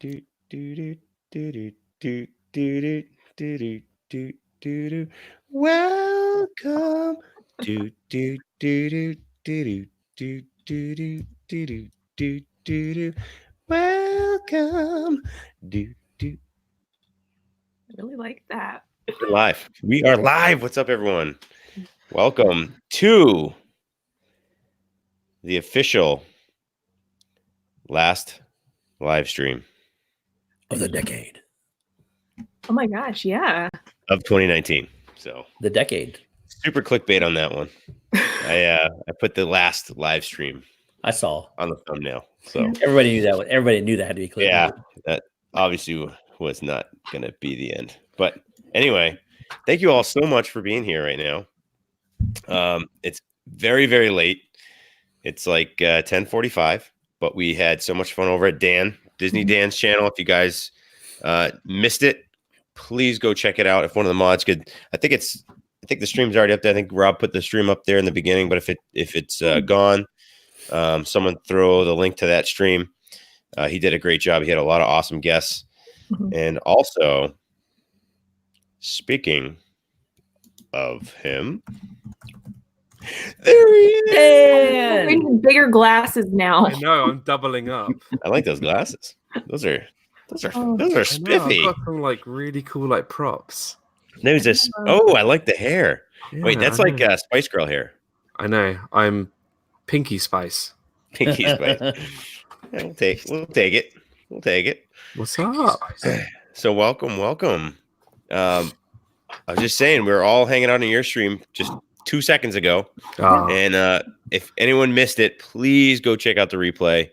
do do do do do do do do do do do. Welcome. Do do do do do do do do do do do do. Welcome. Do do. I really like that. We're live. We are live. What's up, everyone? Welcome to the official last live stream of the decade. Oh my gosh, yeah. Of 2019. So the decade. Super clickbait on that one. I put the last live stream. I saw on the thumbnail. So everybody knew that. Everybody knew that had to be clickbait. Yeah, that obviously was not going to be the end. But anyway, thank you all so much for being here right now. It's very, very late. It's like 10:45, but we had so much fun over at Disney Dan's channel. If you guys missed it, please go check it out. If one of the mods could, I think the stream's already up there. I think Rob put the stream up there in the beginning, but if it's gone, someone throw the link to that stream. He did a great job. He had a lot of awesome guests. And also, speaking of him, there he is. Dan! Bigger glasses now. I know, I'm doubling up. I like those glasses. Those are spiffy. I've got some like really cool like props. There's this. Oh, I like the hair. Yeah, wait, that's like Spice Girl hair. I know. I'm Pinky Spice. Pinky Spice. Yeah, we'll take it. We'll take it. What's up? So welcome. I was just saying, we were all hanging out on your stream just 2 seconds ago. And if anyone missed it, please go check out the replay.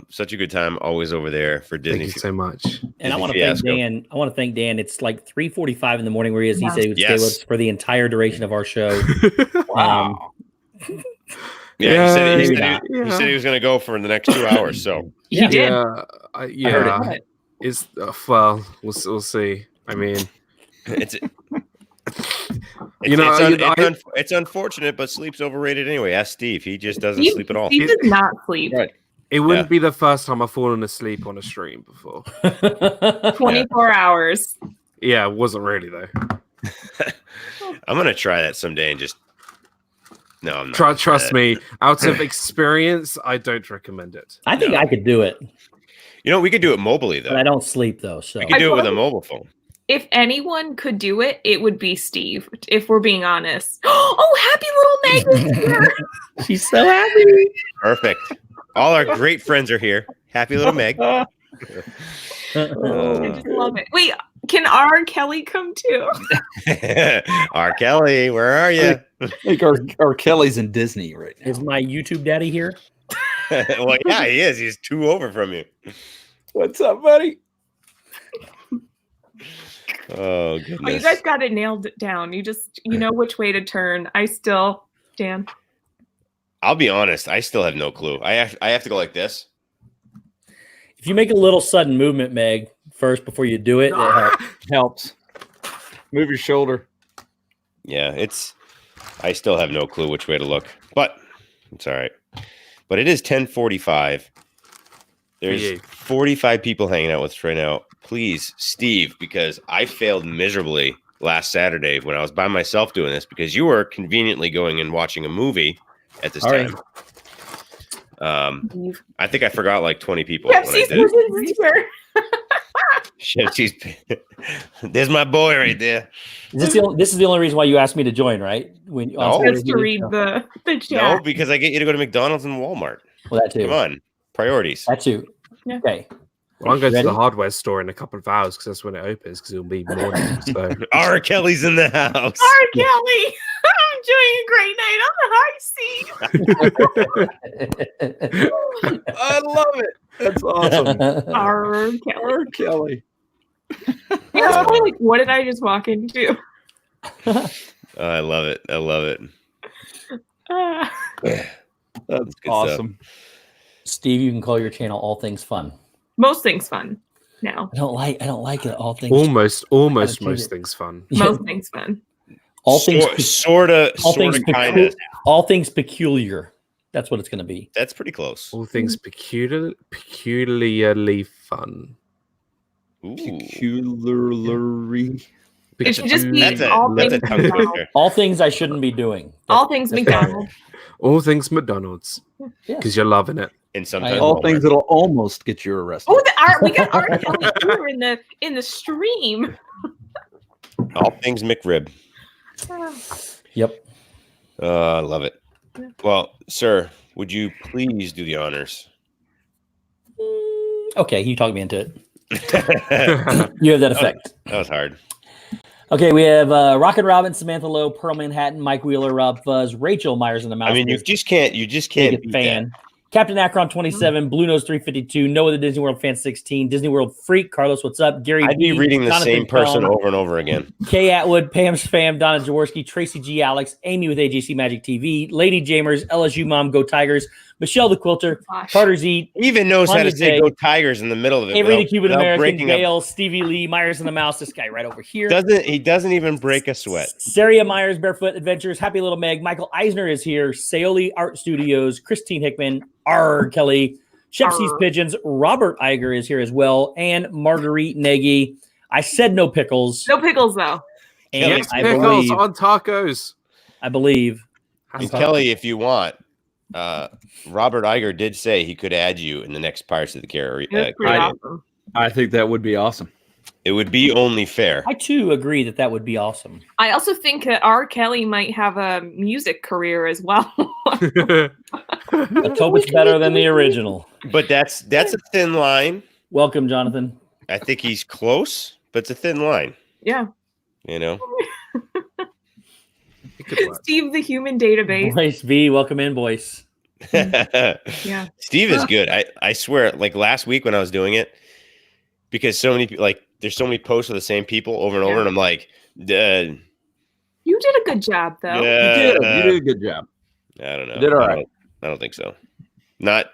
Such a good time always over there for Disney. Thank you so much. And I want to thank Dan. It's like 3:45 in the morning where he is. He said he would stay with us for the entire duration of our show. Wow. He said he was going to go for the next 2 hours. So he did. Yeah. It's well, we'll see. I mean, it's unfortunate, but sleep's overrated anyway. Ask Steve. He just doesn't sleep at all. He does not sleep. Right. It wouldn't be the first time I've fallen asleep on a stream before. 24 hours. Yeah, it wasn't really though. I'm gonna try that someday and just. No, I'm not. Trust me. Out of experience, I don't recommend it. I think I could do it. You know, we could do it mobilely though. But I don't sleep though, so we could do it with a mobile phone. If anyone could do it, it would be Steve. If we're being honest. Oh, happy little Meg is here. She's so happy. Perfect. All our great friends are here. Happy little Meg. I just love it. Wait, can R. Kelly come too? R. Kelly, where are you? Like R. Kelly's in Disney right now. Is my YouTube daddy here? Well, yeah, he is. He's 2 over from you. What's up, buddy? Oh, goodness. Oh, you guys got it nailed down. You know which way to turn. Dan. I'll be honest. I still have no clue. I have to go like this. If you make a little sudden movement, Meg, first before you do it, that helps. Move your shoulder. Yeah, I still have no clue which way to look, but it's all right. But it is 10:45. There's 45 people hanging out with us right now. Please, Steve, because I failed miserably last Saturday when I was by myself doing this because you were conveniently going and watching a movie at this time. Right. I think I forgot like 20 people. Yeah, she's there's my boy right there. This is the only reason why you asked me to join, right? Just to read the chat. No, because I get you to go to McDonald's and Walmart. Well, that too. Come on, priorities. That too. Yeah. Okay. Well, I'm going to the hardware store in a couple of hours because that's when it opens because it'll be morning. So R. Kelly's in the house. R. Kelly. I'm enjoying a great night on the high seat. I love it. That's awesome. R. Kelly. Yeah, it's probably like, what did I just walk into? I love it. That's awesome. Stuff. Steve, you can call your channel All Things Fun. Most things fun now. I don't like it. All things almost most things fun. Most things fun. All things sort of kind of. All things peculiar. That's what it's going to be. That's pretty close. All things peculiarly fun. Ooh. Peculiarly. It should just be That's all a things tongue McDonald's. twister. All things I shouldn't be doing. All things that's McDonald's. All things McDonald's. Yeah. Because you're loving it. And sometimes All Walmart. things that'll almost get you arrested. Oh, we got R. Kelly here in the stream. All things McRib. Yep. I love it. Well, sir, would you please do the honors? Okay, you talked me into it. You have that effect. That was hard. Okay, we have Rocket Robin, Samantha Lowe, Pearl Manhattan, Mike Wheeler, Rob Fuzz, Rachel Myers in the Mouse. I mean, you just can't biggest beat fan. Captain Akron 27, Blue Nose 352, Noah the Disney World fan 16, Disney World Freak, Carlos, what's up? Gary that. I'd be B, reading the Jonathan same person Fellon, over and over again. Kay Atwood, Pam's Fam, Donna Jaworski, Tracy G. Alex, Amy with AJC Magic TV, Lady Jamers, LSU Mom, Go Tigers, Michelle the Quilter, Gosh. Carter Z, He even knows how to Tanya say J. "Go Tigers" in the middle of it. Avery the without- Cuban without American, breaking a- Bale, Stevie Lee, Myers and the Mouse, this guy right over here. He doesn't even break a sweat. Saria Myers, Barefoot Adventures, Happy Little Meg, Michael Eisner is here, Saoli Art Studios, Christine Hickman, R. Kelly, Shepsy's Pigeons, Robert Iger is here as well, and Marguerite Nagy. I said no pickles. No pickles though. And Yes, I pickles believe, on tacos. I believe. And Kelly, if you want, Robert Iger did say he could add you in the next Pirates of the Caribbean. It's pretty awesome. I think that would be awesome. It would be only fair. I too agree that would be awesome. I also think that R. Kelly might have a music career as well. Let's hope it's better than the original. But that's a thin line. Welcome, Jonathan. I think he's close, but it's a thin line. Yeah. You know. Steve, the human database. Boyce V, welcome in, boys. Yeah. Steve is good. I swear, like last week when I was doing it, because so many there's so many posts of the same people over and over, and I'm like, You did a good job though. yeah, You did a good job. I don't know. You did all right. I don't think so. Not.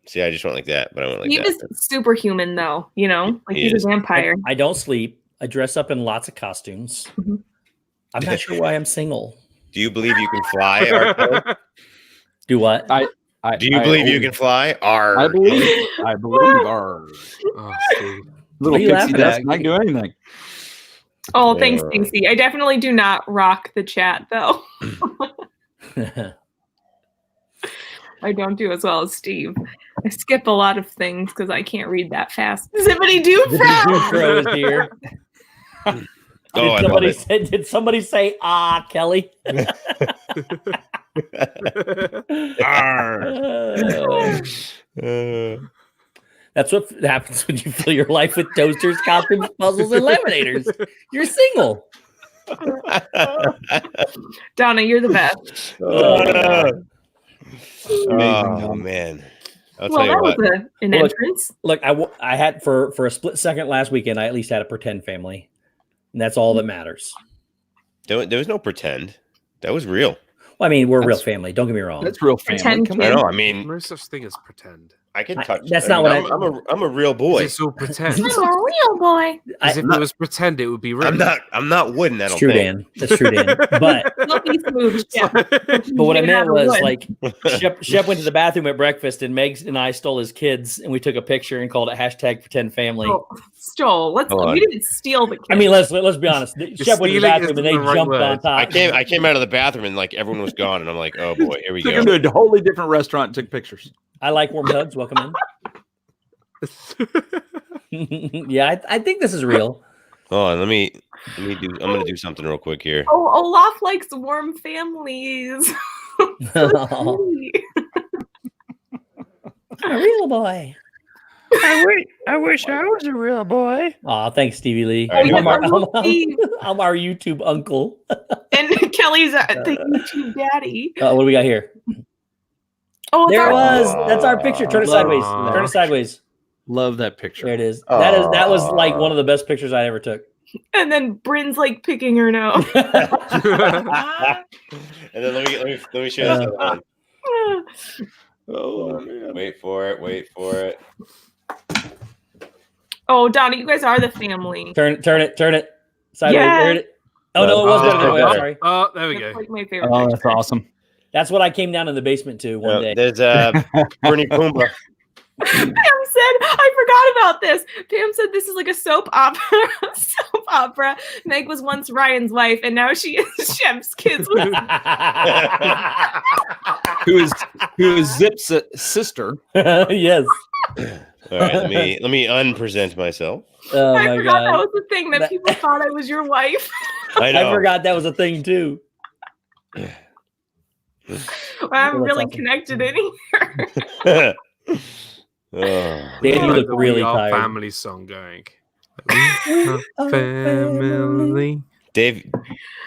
See, I just went like that, but I went like He that. is superhuman though, you know? Like He he's is. a vampire. I don't sleep. I dress up in lots of costumes. Mhm. I'm not sure why I'm single. Do you believe you can fly? R. Kelly? Do what? Do you believe you can fly? R. I believe our Oh, Steve. little What are you pixie laughing dust at? might do anything. Oh, thanks, Stacey. I definitely do not rock the chat though. I don't do as well as Steve. I skip a lot of things because I can't read that fast. Zippity doo Pro is here. Oh, I love it. Did somebody say Kelly? That's what happens when you fill your life with toasters, costumes, puzzles, and laminators. You're single. Donna, you're the best. Oh man. I'll Well, tell you that what. was an Look, entrance. Look, I had for a split second last weekend, I at least had a pretend family. And that's all that matters. There was no pretend. That was real. Well, I mean, we're a real family. Don't get me wrong. That's real family. Pretend Come I on. know. I mean, No such thing as pretend. I can I- touch. that's I not mean, what I'm a real boy. It's all pretend. I'm a real boy. Because if it was pretend, it would be real. I'm not wooden. I It's don't true, think. Dan. That's true, Dan. But Don't be smooth. Yeah. but what I Made meant out of was wood. like Shep went to the bathroom at breakfast, and Megs and I stole his kids, and we took a picture and called it #pretend_family. Oh, stole. Hold on. We didn't steal the kid. I mean, let's be honest. Shep went to the stealing bathroom and isn't they the right jumped word. on top. I came out of the bathroom and like everyone was gone, and I'm like, oh boy, here we Took go. him to a wholly different restaurant and took pictures. I like warm hugs. Welcome in. Yeah, I think this is real. Hold on, let me do. I'm gonna do something real quick here. Oh, Olaf likes warm families. A real boy. I wish I was a real boy. Aw, thanks, Stevie Lee. Oh, yeah, I'm our YouTube uncle. And Kelly's the YouTube daddy. What do we got here? Oh, There it it's was. That's our picture. Turn it sideways. Aw. Turn it sideways. Love that picture. There it is. That was like one of the best pictures I ever took. and then Bryn's like picking her nose. And then let me show you this other one. Oh man. Wait for it. Oh, Donna, you guys are the family. Turn it sideways. Yeah. There it is. Oh no, it was better. That way. I'm sorry. Oh, there we That's go. like my favorite Oh, picture. that's awesome. That's what I came down in the basement to one day. There's Bernie Pumbaa. Pam said, I forgot about this. Pam said this is like a soap opera. Soap opera. Meg was once Ryan's wife, and now she is Shep's kids. Who is Zip's sister? Yes. All right, let me unpresent myself. Oh I my forgot that god. was the thing that people thought I was your wife. I know. I forgot that was a thing too. I'm really awesome. connected in here. Oh, Dan, you look The really We Are tired. Family song going. We are family. Dave,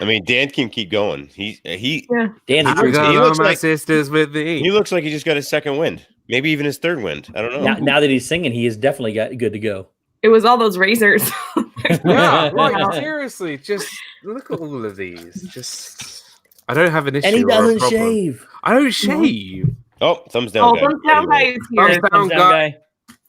I mean Dan can keep going. He Dan, He I looks- got he all looks my like- sisters with me. he looks like he just got his second wind, maybe even his third wind. I don't know. now that he's singing, he is definitely good to go. It was all those razors. Yeah, like seriously, just look at all of these. Just, I don't have an issue. And he or a doesn't problem. shave. I don't shave. Oh, thumbs down, guy. Thumbs down guy Anyway, is here. Thumbs down, Thumbs down, guy. guy.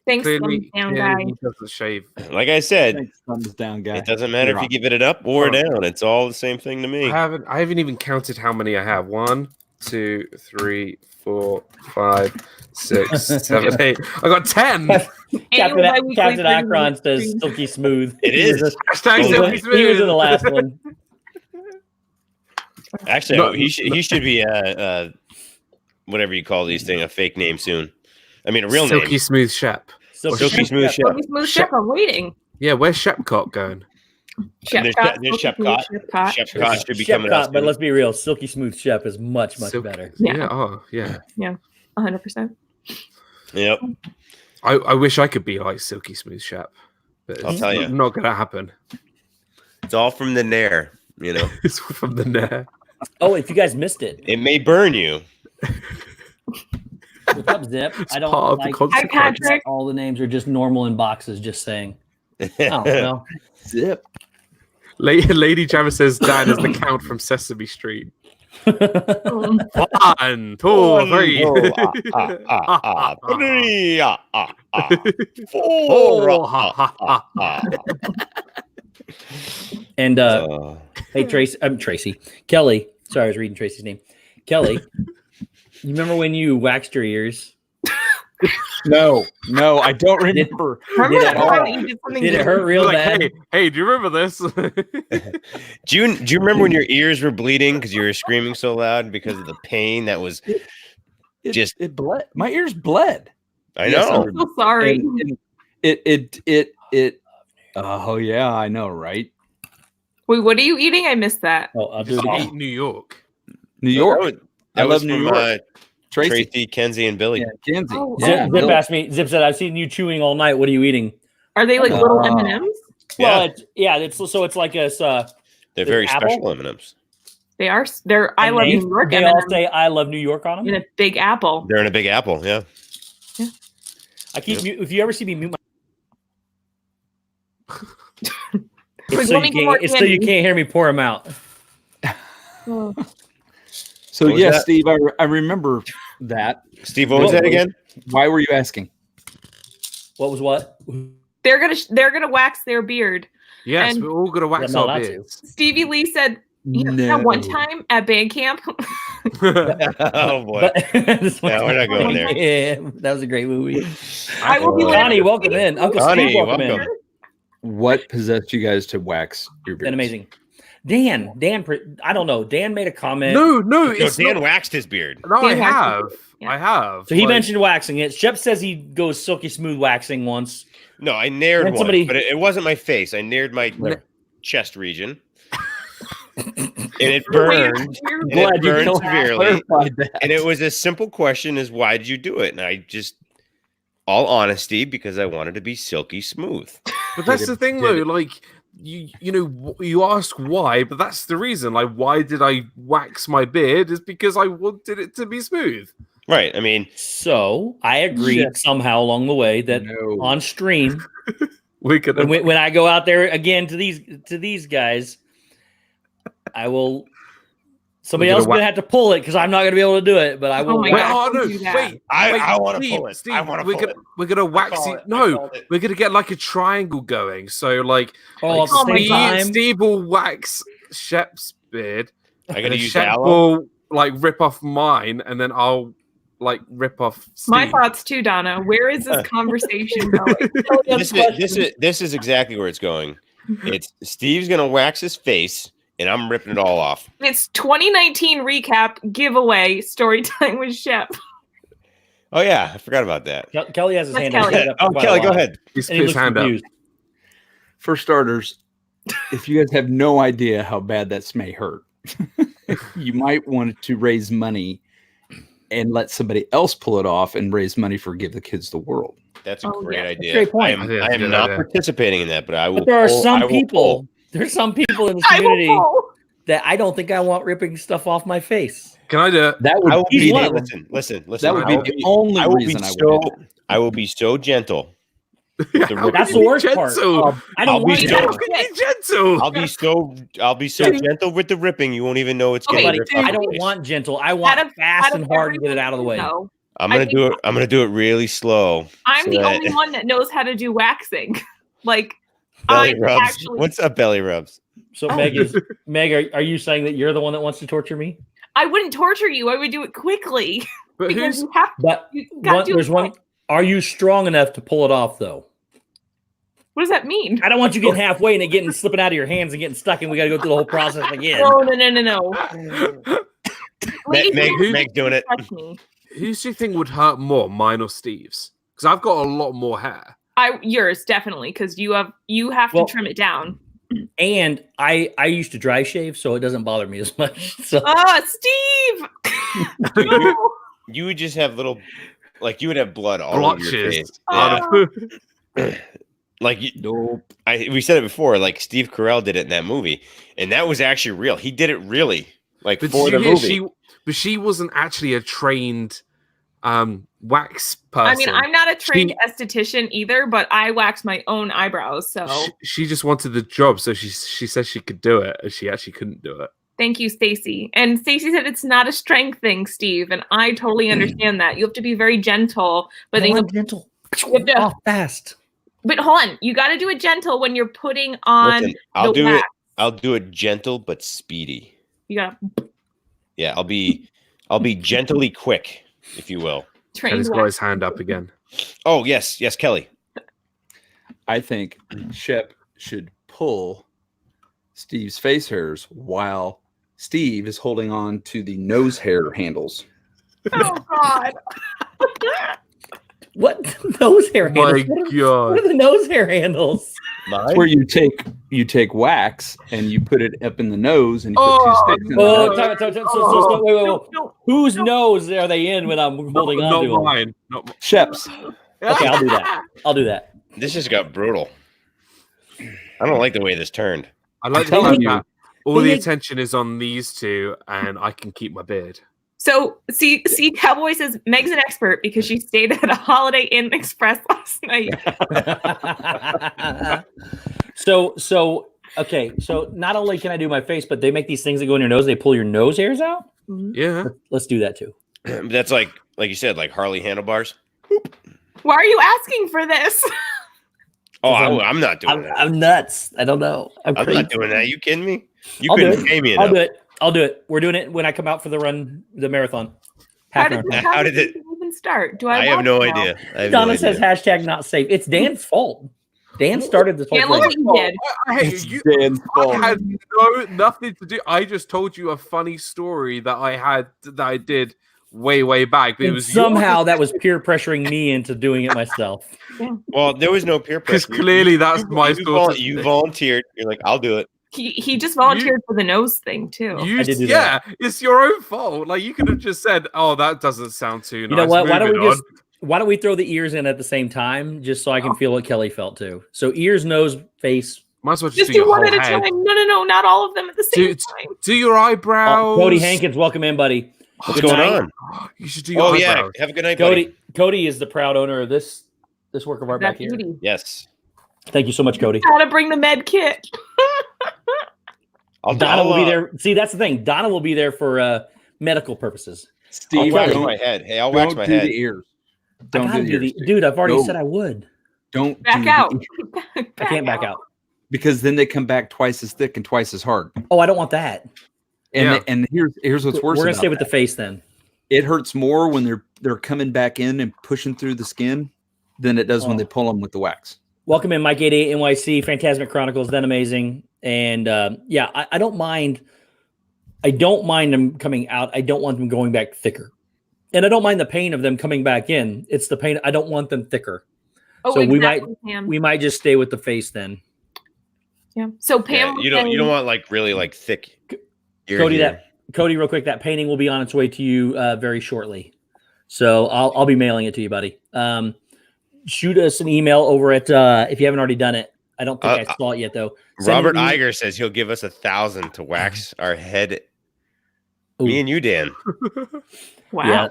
Thanks, Clearly, thumbs down guy. he doesn't shave. like I said, Thanks, thumbs down, guy. it doesn't matter if You're you give it up or Hold on. down. It's all the same thing to I me. haven't even counted how many I have. 1, 2, 3, 4, 5, 6, 7, 8. I got 10. Captain, Biweekly Captain Freedom Akron says Stream. silky smooth. It He was is. Hashtag a- silky he was in smooth. the last one. Actually, No. he should be whatever you call these things, a fake name soon. I mean, a real Silky name. smooth Shep. Silky Smooth Shep. Silky Smooth Shep, I'm waiting. Yeah, where's Shepcott going? There's Shepcott. Shepcott should be coming out. Shepcott, but let's be real, silky smooth Shep is much Silk- better. Yeah. Yeah. Oh, yeah. 100%. Yep. I wish I could be like Silky Smooth Shep, but I'll it's tell ya. not gonna happen. It's all from the nair. You know, It's from the net. Oh, if you guys missed it, it may burn you. what's up, Zip? It's I don't part of the like consequence. Hi, Patrick. all the names are just normal in boxes. Just saying. Oh well. Zip. Lady Java says Dan is the Count from Sesame Street. 1, 2, 3. 3, 4. And hey, Tracy, Kelly. Sorry, I was reading Tracy's name. Kelly, you remember when you waxed your ears? No, I don't remember. Remember Did that it time hurt? that you did something Did it weird? hurt real Like, bad? hey, do you remember this? Do you remember when your ears were bleeding because you were screaming so loud because of the pain that was? It bled. My ears bled. I Yes, know. I'm so sorry. And it. Oh yeah, I know, right? Wait, what are you eating? I missed that. Oh, I'll do it Eat again. New York. New York. That I was love New from York. Tracy. Tracy, Kenzie, and Billy. Yeah, Kenzie. Oh, Yeah, Zip Bill. asked me. Zip said, "I've seen you chewing all night. What are you eating?" Are they like little Uh, M&Ms? Well, it's like a. They're very apple? special M&Ms. They're I love New York They all M&Ms say "I love New York" on in them. a big apple. They're in a big apple. Yeah. I keep. If you ever see me mute my. Like, It's so, let me you get more can't, it's so you candy. can't hear me pour them out. Oh. So What was yes, that? Steve, I remember that. Steve, what was that again? Why were you asking? What was what? They're gonna wax their beard. Yes, And- we're all gonna wax Yeah, I'm not our allowed to. beards. Stevie Lee said, that one time at band camp. Oh boy. This Yeah, we're not going there. Yeah, that was a great movie. I will be Connie, laughing. welcome in. Uncle Connie, Steve, welcome, welcome. in. What possessed you guys to wax your beards? Been amazing. Dan, I don't know. Dan made a comment. No, No, it's Dan not. waxed his beard. No, I Dan waxed have. it. Yeah. I have. So he Like, mentioned waxing it. Shep says he goes silky smooth waxing once. No, I nared And one, somebody- but it wasn't my face. I nared my chest region, and it burned. And Glad it you burned cl- severely. clarified that. And it was a simple question: "Is why did you do it?" And I just, all honesty, because I wanted to be silky smooth. But that's Did the it- thing, did though. it- Like you know, you ask why, but that's the reason. Like, why did I wax my beard? Is because I wanted it to be smooth. Right. I mean, So I agreed Shep. somehow along the way that No. on stream, We're gonna. when I go out there again to these guys, I will. Somebody We're else is gonna gonna have to pull it because I'm not gonna be able to do it. But I will. Oh my Wait, God, oh no! don't do that. Wait, I want to Steve, pull it. Steve, I want to we're pull gonna, it. We're gonna wax call it. it. I No, called it. we're gonna get like a triangle going. So like, Oh, at the Oh my same God. time. Steve will wax Shep's beard. I got to and use Shep aloe. will like rip off mine, and then I'll like rip off Steve. My thoughts too, Donna. Where is this conversation going? This is exactly where it's going. It's Steve's gonna wax his face, and I'm ripping it all off. It's 2019 recap giveaway story time with Shep. Oh yeah, I forgot about that. Kelly has his That's hand Kelly. up. Oh, quite a Kelly, go lot. ahead. He's And he put his looks hand up. confused. For starters, if you guys have no idea how bad that may hurt, you might want to raise money and let somebody else pull it off and raise money for Give the Kids the World. That's a Oh, great yeah. idea. Great point. I think that's I a am good not idea. participating in that, but I will. But there are pull- I some will people. pull. There's some people in this I will community pull. that I don't think I want ripping stuff off my face. Can I do it? That I would will He's be. one of them. Listen. that would I be will the only I will be reason I would so. do that. I will be so gentle. How That's can the you worst be part. gentle? I I'll don't be want gentle. you. How can you be gentle? I'll be so gentle with the ripping. You won't even know it's Okay, getting Buddy, ripped off I your don't face. want gentle. I want Out of- fast out and of hard and get it out of the way. No, I'm I gonna think- do it. I'm gonna do it really slow. I'm so the that- only one that knows how to do waxing. Like, belly I'm rubs. actually. What's up, belly rubs? So Oh. Meg, are you saying that you're the one that wants to torture me? I wouldn't torture you. I would do it quickly But because who's you have. But You gotta do there's it one. quick. Are you strong enough to pull it off though? What does that mean? I don't want you getting halfway and it getting slipping out of your hands and getting stuck, and we got to go through the whole process again. No. Ladies, Meg's doing it. touch me. who's do you think would hurt more, mine or Steve's? Because I've got a lot more hair. Yours definitely because you have Well- to trim it down. And I used to dry shave, so it doesn't bother me as much. So Steve. Dude, No. You would just have little, like you would have blood all over your Blotches. face. Oh. Yeah. Like you, Nope. we said it before. Like Steve Carell did it in that movie, and that was actually real. He did it really, like But for did the you hear movie. she wasn't actually a trained wax person. I mean, I'm not a trained esthetician either, but I wax my own eyebrows. So She just wanted the job, so she said she could do it, and she actually couldn't do it. thank you, Stacy. And Stacy said it's not a strength thing, Steve, and I totally understand that. You have to be very gentle, but then gentle. have to- Off fast. but hold on, you got to do it gentle when you're putting on. Listen, I'll the do it. wax. I'll do it gentle but speedy. You got to Yeah, I'll be gently quick, if you will. train. And he's got wax. his hand up again. Oh yes, Kelly. I think Shep should pull Steve's face hairs while Steve is holding on to the nose hair handles. Oh God. What nose hair My handles? What God. are the nose hair handles? It's where you take wax and you put it up in the nose and you put two sticks in the Oh, nose. wait. No. Whose nose are they in when I'm holding on to Not them? mine. Not mine. Shep's. Okay, I'll do that. I'll do that. This just got brutal. I don't like the way this turned. I like the telling fact you. that all They the make- attention is on these two, and I can keep my beard. So see, Cowboy says Meg's an expert because she stayed at a Holiday Inn Express last night. Okay. So not only can I do my face, but they make these things that go in your nose. They pull your nose hairs out. Yeah. Let's do that too. That's like you said, like Harley handlebars. Why are you asking for this? Oh, I'm- I'm not doing that. I'm nuts. I don't know. I'm I'm crazy. not doing that. You kidding me? You I'll do couldn't it. pay me I'll enough. do it. I'll do it. We're doing it when I come out for the marathon. How Half did marathon. How did this even start? Do I have watch no now? idea. I have Donna no says idea. hashtag not safe. It's Dan's fault. Dan started this whole Yeah, look thing. what you did. Hey, It's you, Dan's I fault. had nothing to do. I just told you a funny story that I did way back. But it And was somehow that was peer pressuring me into doing it myself. Well, there was no peer because pressure. clearly that's my you, sort of you thing. volunteered. You're like, I'll do it. He just volunteered for the nose thing too. I did do Yeah, it's your own fault. Like you could have just said, "Oh, that doesn't sound too nice." You know what? Why don't we Moving why don't we throw the ears in at the same time, just so I can feel what Kelly felt too? So ears, nose, face. Might as well Just do do your one whole at a head. time. No, not all of them at the same Do- time. Do your eyebrows. Cody Hankins, welcome in, buddy. What's Good going night. on? You should do your Oh yeah. eyebrows. Have a good night, buddy. Cody is the proud owner of this work of art That back here. beauty. Yes. Thank you so much, Cody. How to bring the med kit. Donna will be there. See, that's the thing. Donna will be there for medical purposes. I'll Steve, wax don't, my head. Hey, I'll wax don't my do head. the ears. I Don't gotta do the do ears. the, dude. I've already No. said I would. Don't Back do out. the ears, I can't back out. because then they come back twice as thick and twice as hard. Oh, I don't want that. And here's what's worse. We're gonna about stay with that. the face then. It hurts more when they're coming back in and pushing through the skin than it does when they pull them with the wax. Welcome in, Mike 88 NYC, Phantasmic Chronicles, then amazing. And I don't mind. I don't mind them coming out. I don't want them going back thicker. And I don't mind the pain of them coming back in. It's the pain. I don't want them thicker. Oh, so exactly, Pam. we might just stay with the face then. Yeah. So Pam, you don't want like really like thick. Cody, real quick, that painting will be on its way to you very shortly. So I'll be mailing it to you, buddy. Shoot us an email over at if you haven't already done it. I don't think I saw it yet though. Robert Iger says he'll give us 1,000 to wax our head. Ooh. Me and you, Dan. Wow. Yeah.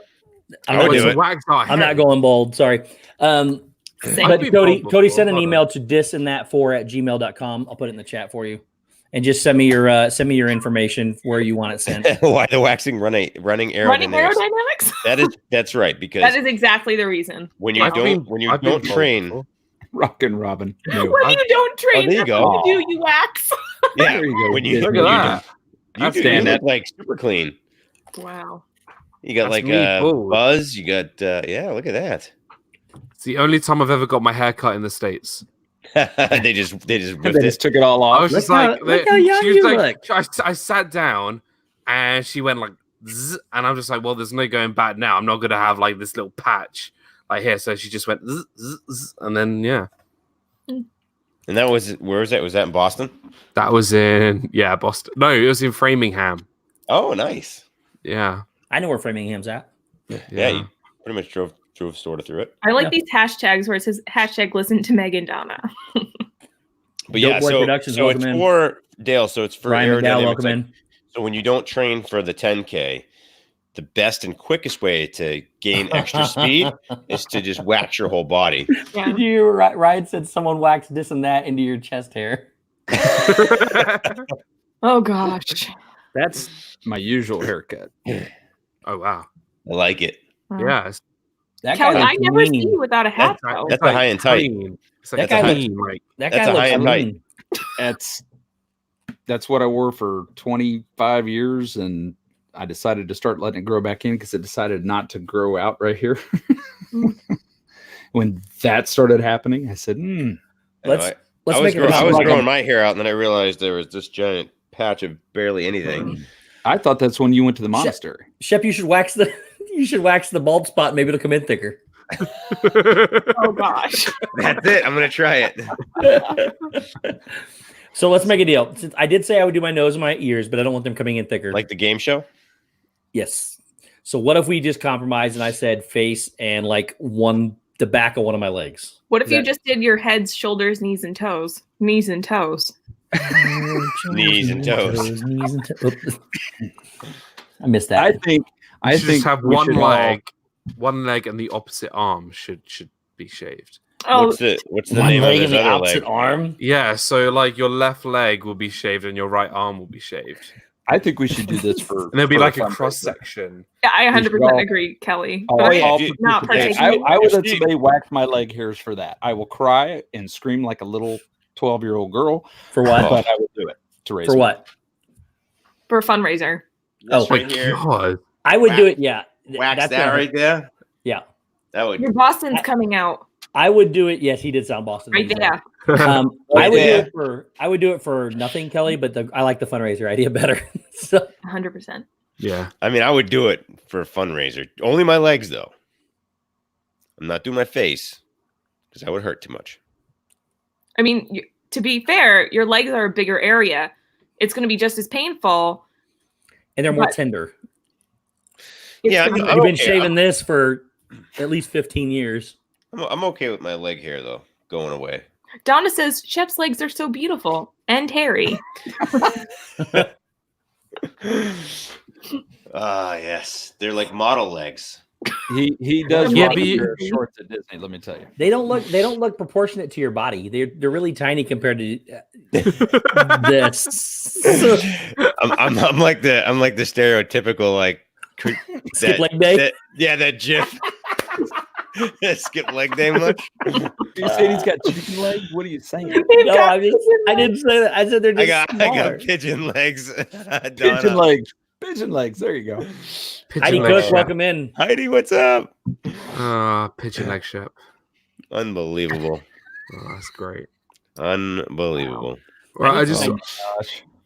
I'm not going bold. Sorry. But Cody sent an email to disandthat4@gmail.com. I'll put it in the chat for you. And just send me your information where you want it sent. Why the waxing running aerodynamics? That's right, because that is exactly the reason. When you don't train, Rockin' Robin. No. When you don't train, there you go. You wax. Yeah, there you go. When you look at that, you stand that like super clean. Wow. You got like a buzz. You got look at that. It's the only time I've ever got my hair cut in the States. they just took it all off. I was just look how young you look. I sat down and she went like zzz, and I'm just like, well, there's no going back now. I'm not gonna have like this little patch like here. So she just went zzz, zzz, zzz, and then And that was where was that? Was that in Boston? That was in Boston. No, it was in Framingham. Oh, nice. Yeah, I know where Framingham's at. Yeah, you pretty much drove sort of through it. I like these hashtags where it says hashtag listen to Meg and Donna. But yeah, so it's for Dale. So it's for Ryan welcome in. So when you don't train for the 10K, the best and quickest way to gain extra speed is to just wax your whole body. Yeah. Ryan said someone waxed this and that into your chest hair. Oh gosh. That's my usual haircut. Oh wow. I like it. Wow. Yeah. Kelly, I never see you without a hat though. That's a high and tight. It's like That guy a high and tight. That's what I wore for 25 years, and I decided to start letting it grow back in because it decided not to grow out right here. When that started happening, I said, let's I make it. I was growing my hair out, and then I realized there was this giant patch of barely anything. I thought that's when you went to the monastery. Shep, you should wax the bald spot. Maybe it'll come in thicker. Oh gosh. That's it. I'm gonna try it. So let's make a deal. Since I did say I would do my nose and my ears, but I don't want them coming in thicker. Like the game show? Yes. So what if we just compromise and I said face and like the back of one of my legs? What if you just did your heads, shoulders, knees, and toes? Knees and toes. Knees and toes. Knees and toes. I missed that. I think just have one leg. One leg and the opposite arm should be shaved. Oh, what's the name of his other leg? Arm? Yeah, so like your left leg will be shaved and your right arm will be shaved. I think we should do this for. And there'll be like a cross section. Yeah, I 100% agree, Kelly. But I would let somebody wax my leg hairs for that. I will cry and scream like a little 12-year-old girl. For what? But I would do it to raise. For what? For a fundraiser. Oh, right here. God. I would do it. Yeah. Wax that right there. Yeah. That would. Your Boston's coming out. I would do it. Yes, he did sound Boston. Right there. I would do it for nothing, Kelly. But I like the fundraiser idea better. So 100%. Yeah. I mean, I would do it for a fundraiser. Only my legs, though. I'm not doing my face because that would hurt too much. I mean, to be fair, your legs are a bigger area. It's going to be just as painful. And they're more tender. Yeah, I've been shaving this for at least 15 years. I'm okay with my leg hair, though, going away. Donna says, Shep's legs are so beautiful and hairy. Yes. They're like model legs. He does wear shorts at Disney, let me tell you. They don't look proportionate to your body. They're really tiny compared to this. I'm like the stereotypical like skip leg day. That GIF. Skip leg day much? Are you saying he's got chicken legs? What are you saying? No, I didn't say that. I said they're just I smaller. got pigeon legs. Pigeon Donna. legs. Pigeon legs. There you go. Heidi Pigeon Cook, leg Shep. welcome in. Heidi, what's up? Pigeon leg Shep. Unbelievable. Oh, that's great. Unbelievable. Well, I Thanks,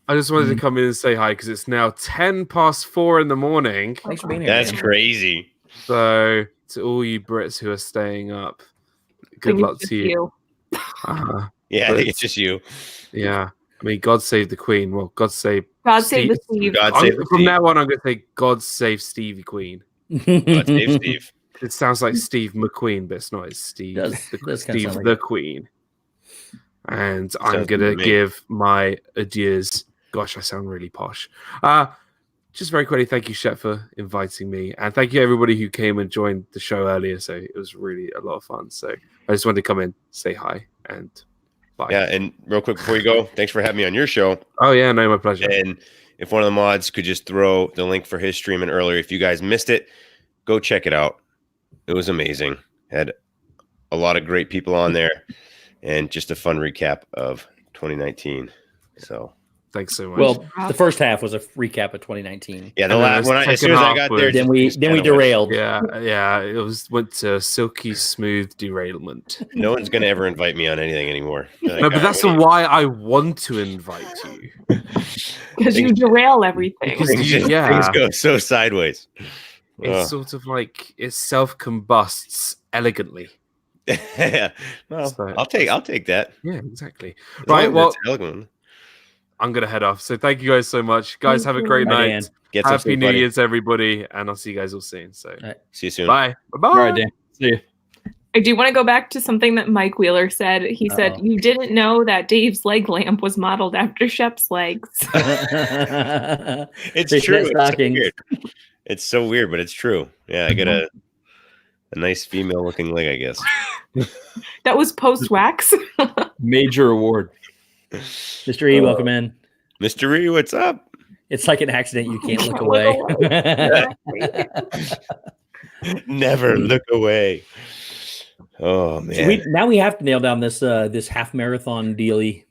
just wanted to come in and say hi because it's now 4:10 in the morning. Thanks for being here. That's man. crazy. So to all you Brits who are staying up, good luck to you. Yeah, I But think it's just you. Yeah. I mean, God save the Queen. Well, God save God save the Steve. God save the From Steve. now on, I'm going to say God save Stevie Queen. God save Steve. It sounds like Steve McQueen, but it's not. It's Steve. Does kinda Steve sound like the it. Queen. And I'm Sounds going good to to me. give my adieus. Gosh, I sound really posh. Just very quickly, thank you, Shep, for inviting me. And thank you, everybody who came and joined the show earlier. So it was really a lot of fun. So I just wanted to come in, say hi, and bye. Yeah, and real quick before you go, thanks for having me on your show. Oh, yeah, no, my pleasure. And if one of the mods could just throw the link for his streaming earlier, if you guys missed it, go check it out. It was amazing. Had a lot of great people on there, and just a fun recap of 2019. So Thanks so much. Well, the first half was a recap of 2019. yeah, the And then last the when as second soon as I half got was- there, Then we derailed. yeah, it went to silky smooth derailment. No one's gonna ever invite me on anything anymore. They're like, No, but "Oh, that's what do why I want to invite you. Because you derail everything. Because things, you- just- yeah. things go so sideways." It's sort of like it self-combusts elegantly. Yeah. Well, So- I'll take that. Yeah, exactly. As long Right, as well, it's elegant. I'm gonna head off. So thank you guys so much. Guys, have a Thank great you. Bye, night. Dan. Get some Happy sleep, New buddy. Year to everybody, and I'll see you guys all soon. So See you soon. bye. Bye-bye. All right, Dan. See you. I do want to go back to something that Mike Wheeler said. He said, Uh-oh. "You didn't know that Dave's leg lamp was modeled after Shep's legs." It's Fish true. net It's so stockings. weird. It's so weird, but it's true. Yeah, I got a nice female looking leg, I guess. That was post wax. Major award. Mr. E, welcome in. Mr. E, what's up? It's like an accident. You can't look Can't away. look Never look away. Oh man. Now we have to nail down this this half marathon dealie,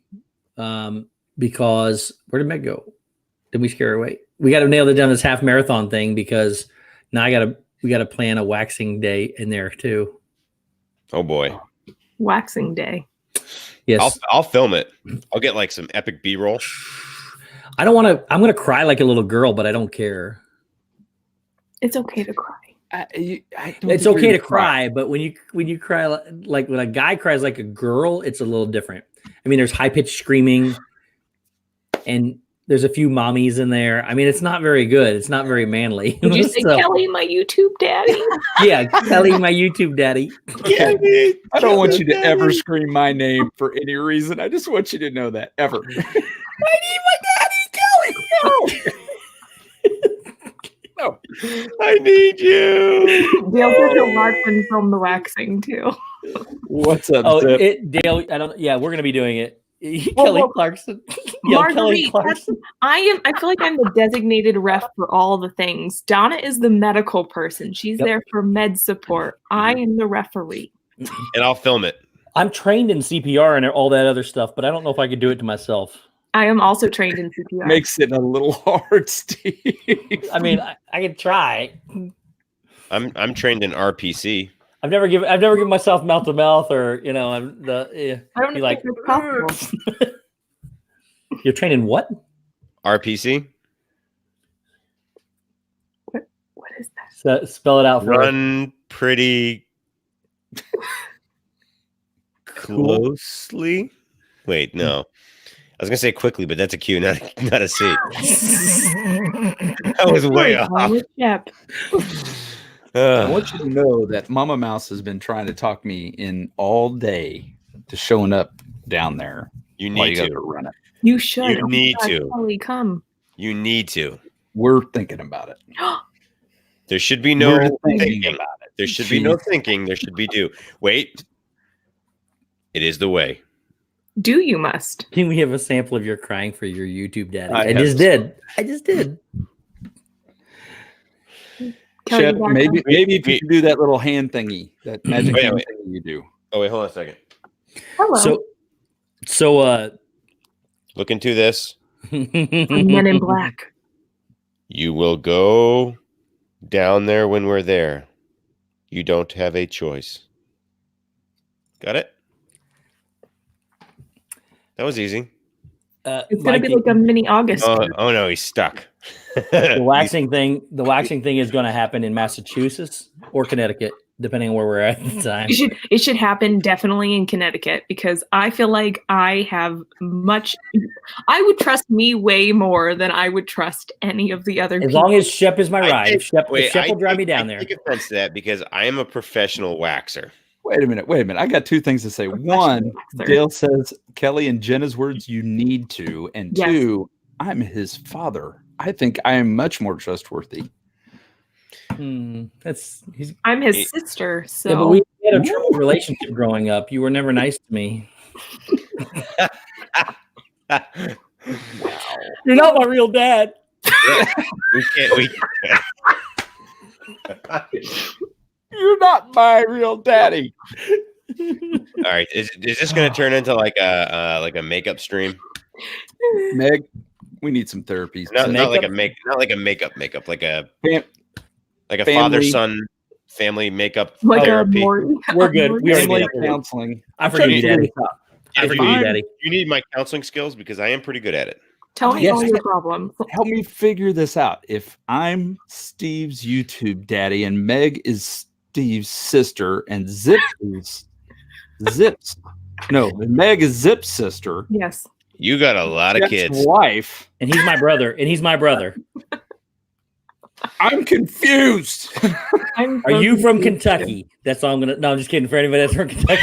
because where did Meg go? Did we scare her away? We got to nail it down this half marathon thing because now we got to plan a waxing day in there too. Oh boy. Waxing day. Yes, I'll film it. I'll get like some epic B-roll. I don't want to. I'm going to cry like a little girl, but I don't care. It's okay to cry. It's okay to cry, but when you cry like when a guy cries like a girl, it's a little different. I mean, there's high pitched screaming, and there's a few mommies in there. I mean, it's not very good. It's not very manly. Did you say So, Kelly, my YouTube daddy? yeah, Kelly, my YouTube daddy. I don't want you to ever scream my name for any reason. I just want you to know that ever. I need my daddy, Kelly. No. I need you. Dale said he'll watch and film the waxing too. What's up, Oh, Zip? Dale. I don't. Yeah, we're gonna be doing it. Well, Kelly well, Clarkson. Yeah, Kelly Marguerite, Clarkson. I feel like I'm the designated ref for all the things. Donna is the medical person. She's Yep. there for med support. I am the referee. And I'll film it. I'm trained in CPR and all that other stuff, but I don't know if I could do it to myself. I am also trained in CPR. Makes it a little hard, Steve. I mean, I could try. I'm trained in RPC. I've never given myself mouth to mouth, or I don't be know like, if it's possible. you're trained in what? RPC. What is that? Spell it out for us. Run pretty closely. Wait, no. I was gonna say quickly, but that's a Q, not a C. That was way off. Yep. I want you to know that Mama Mouse has been trying to talk me in all day to showing up down there. You while need you guys to. are running. You should. You Oh my need God, to. Kelly, come. You need to. We're thinking about it. There should be no We're thinking thinking. about it. There should be no thinking. There should be do. Wait. It is the way. Do you must? Can we have a sample of your crying for your YouTube daddy? I I have just did. Kelly, Shep, you back maybe on? if you could do that little hand thingy, that magic Wait, hand wait. thingy you do. Oh wait, hold on a second. Hello. So Look into this. From Men in Black. You will go down there when we're there. You don't have a choice. Got it? That was easy. It's gonna be like a mini August. Oh no, he's stuck. the waxing thing is going to happen in Massachusetts or Connecticut, depending on where we're at the time. It should happen definitely in Connecticut because I feel like I would trust me way more than I would trust any of the other As people. long as Shep is my ride. If Shep will drive me down I there. take offense to that because I am a professional waxer. Wait a minute. I got two things to say. One, Dale says, Kelly, in Jenna's words, you need to. And Yes. two, I'm his father. I think I am much more trustworthy. I'm his sister, so Yeah, but we had a troubled relationship growing up. You were never nice to me. You're not my real dad. We can't. You're not my real daddy. All right, is this going to turn into like a makeup stream? Meg, we need some therapies. Not like a Makeup? not like a makeup, like a Family. father son family makeup like therapy. We're good. We already Family did that. counseling. I forgive you, trying to Daddy. figure this out. I If forgive you, I'm- Daddy. You need my counseling skills because I am pretty good at it. tell me Yes. all your problems. Help me figure this out. If I'm Steve's YouTube daddy and Meg is Steve's sister and Zip is Zip's Meg is Zip's sister. Yes. You got a lot of Jeff's kids. wife. And he's my brother. I'm confused. I'm Are you so from confused. Kentucky? That's all I'm gonna. No, I'm just kidding. For anybody that's from Kentucky,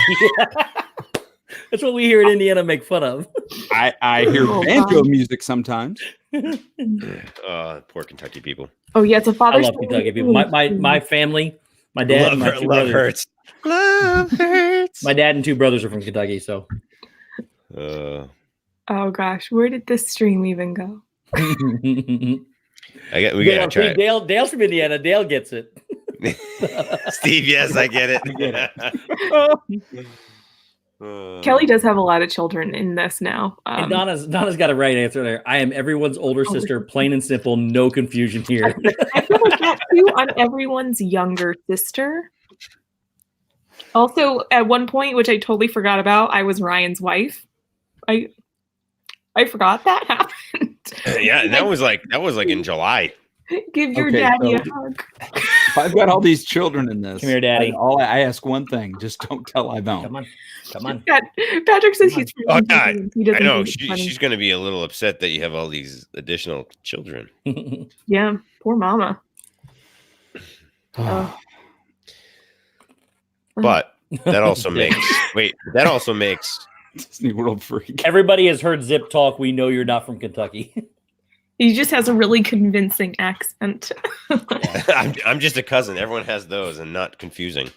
that's what we here in Indiana make fun of. I hear Oh, banjo God. music sometimes. Poor Kentucky people. Oh yeah, it's a I father. love Kentucky people. My family, my dad, and my two Love brothers. hurts. Love hurts. My dad and two brothers are from Kentucky, so Oh gosh, where did this stream even go? we gotta try it. Dale's from Indiana. Dale gets it. Steve, yes, I get it. Kelly does have a lot of children in this now. And Donna's got a right answer there. I am everyone's older sister, plain and simple, no confusion here. I feel like that too. I'm everyone's younger sister. Also, at one point, which I totally forgot about, I was Ryan's wife. I forgot that happened. Yeah, that was like in July. Give your Okay, daddy so- a hug. If I've got all these children in this, Come here, Daddy. I ask one thing: just don't tell I don't. Come on. Patrick says he's from Oh, Kentucky, God. and he doesn't I know think it's funny. she's going to be a little upset that you have all these additional children. Yeah, poor mama. Oh. But that also makes Disney World freak. Everybody has heard Zip talk. We know you're not from Kentucky. He just has a really convincing accent. I'm just a cousin. Everyone has those and not confusing.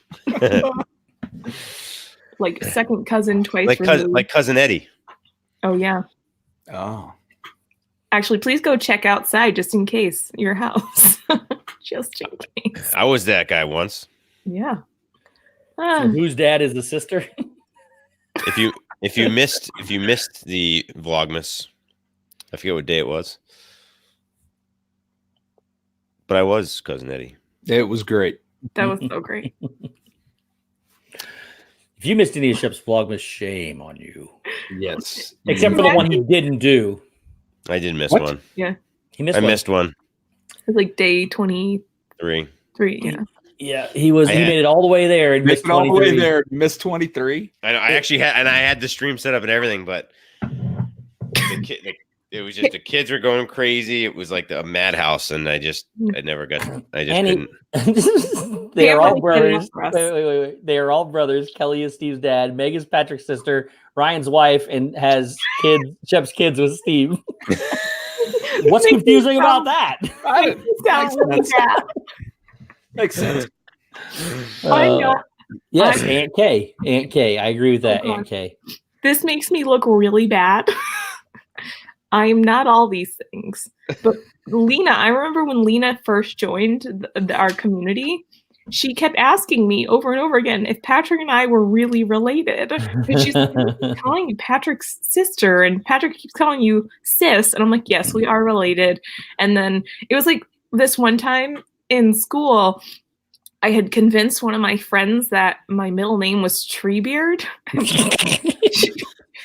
Like second cousin twice like removed. cousin Eddie. Oh yeah. Oh, Actually, please go check outside just in case your house. Just in case. I was that guy once. Yeah. So Ah, whose dad is the sister? If you missed the Vlogmas, I forget what day it was. But I was cousin Eddie. it was great. that was so great. If you missed any of Shep's Vlogmas, shame on you. Yes, Except for the one he didn't do. I did miss What? one. He missed I one. missed one. It was like day 23. 3. Yeah. Yeah, he made it all the way there and missed missed all the way 23. there. Missed 23. I actually had the stream set up and everything, but it was just the kids were going crazy. It was like a madhouse, and I couldn't. They are Yeah, all like, brothers. for us. Wait. They are all brothers. Kelly is Steve's dad. Meg is Patrick's sister. Ryan's wife and has kids. Shep's kids with Steve. What's Makes me confusing about sound- that? Sounds really bad. Makes sense. I know. Yes, Aunt K. Aunt K. I agree with that. Oh, God. Aunt K. This makes me look really bad. I am not all these things. But Lena, I remember when Lena first joined our community, she kept asking me over and over again if Patrick and I were really related. And she's like, calling you Patrick's sister, and Patrick keeps calling you sis. And I'm like, yes, we are related. And then it was like this one time in school, I had convinced one of my friends that my middle name was Treebeard.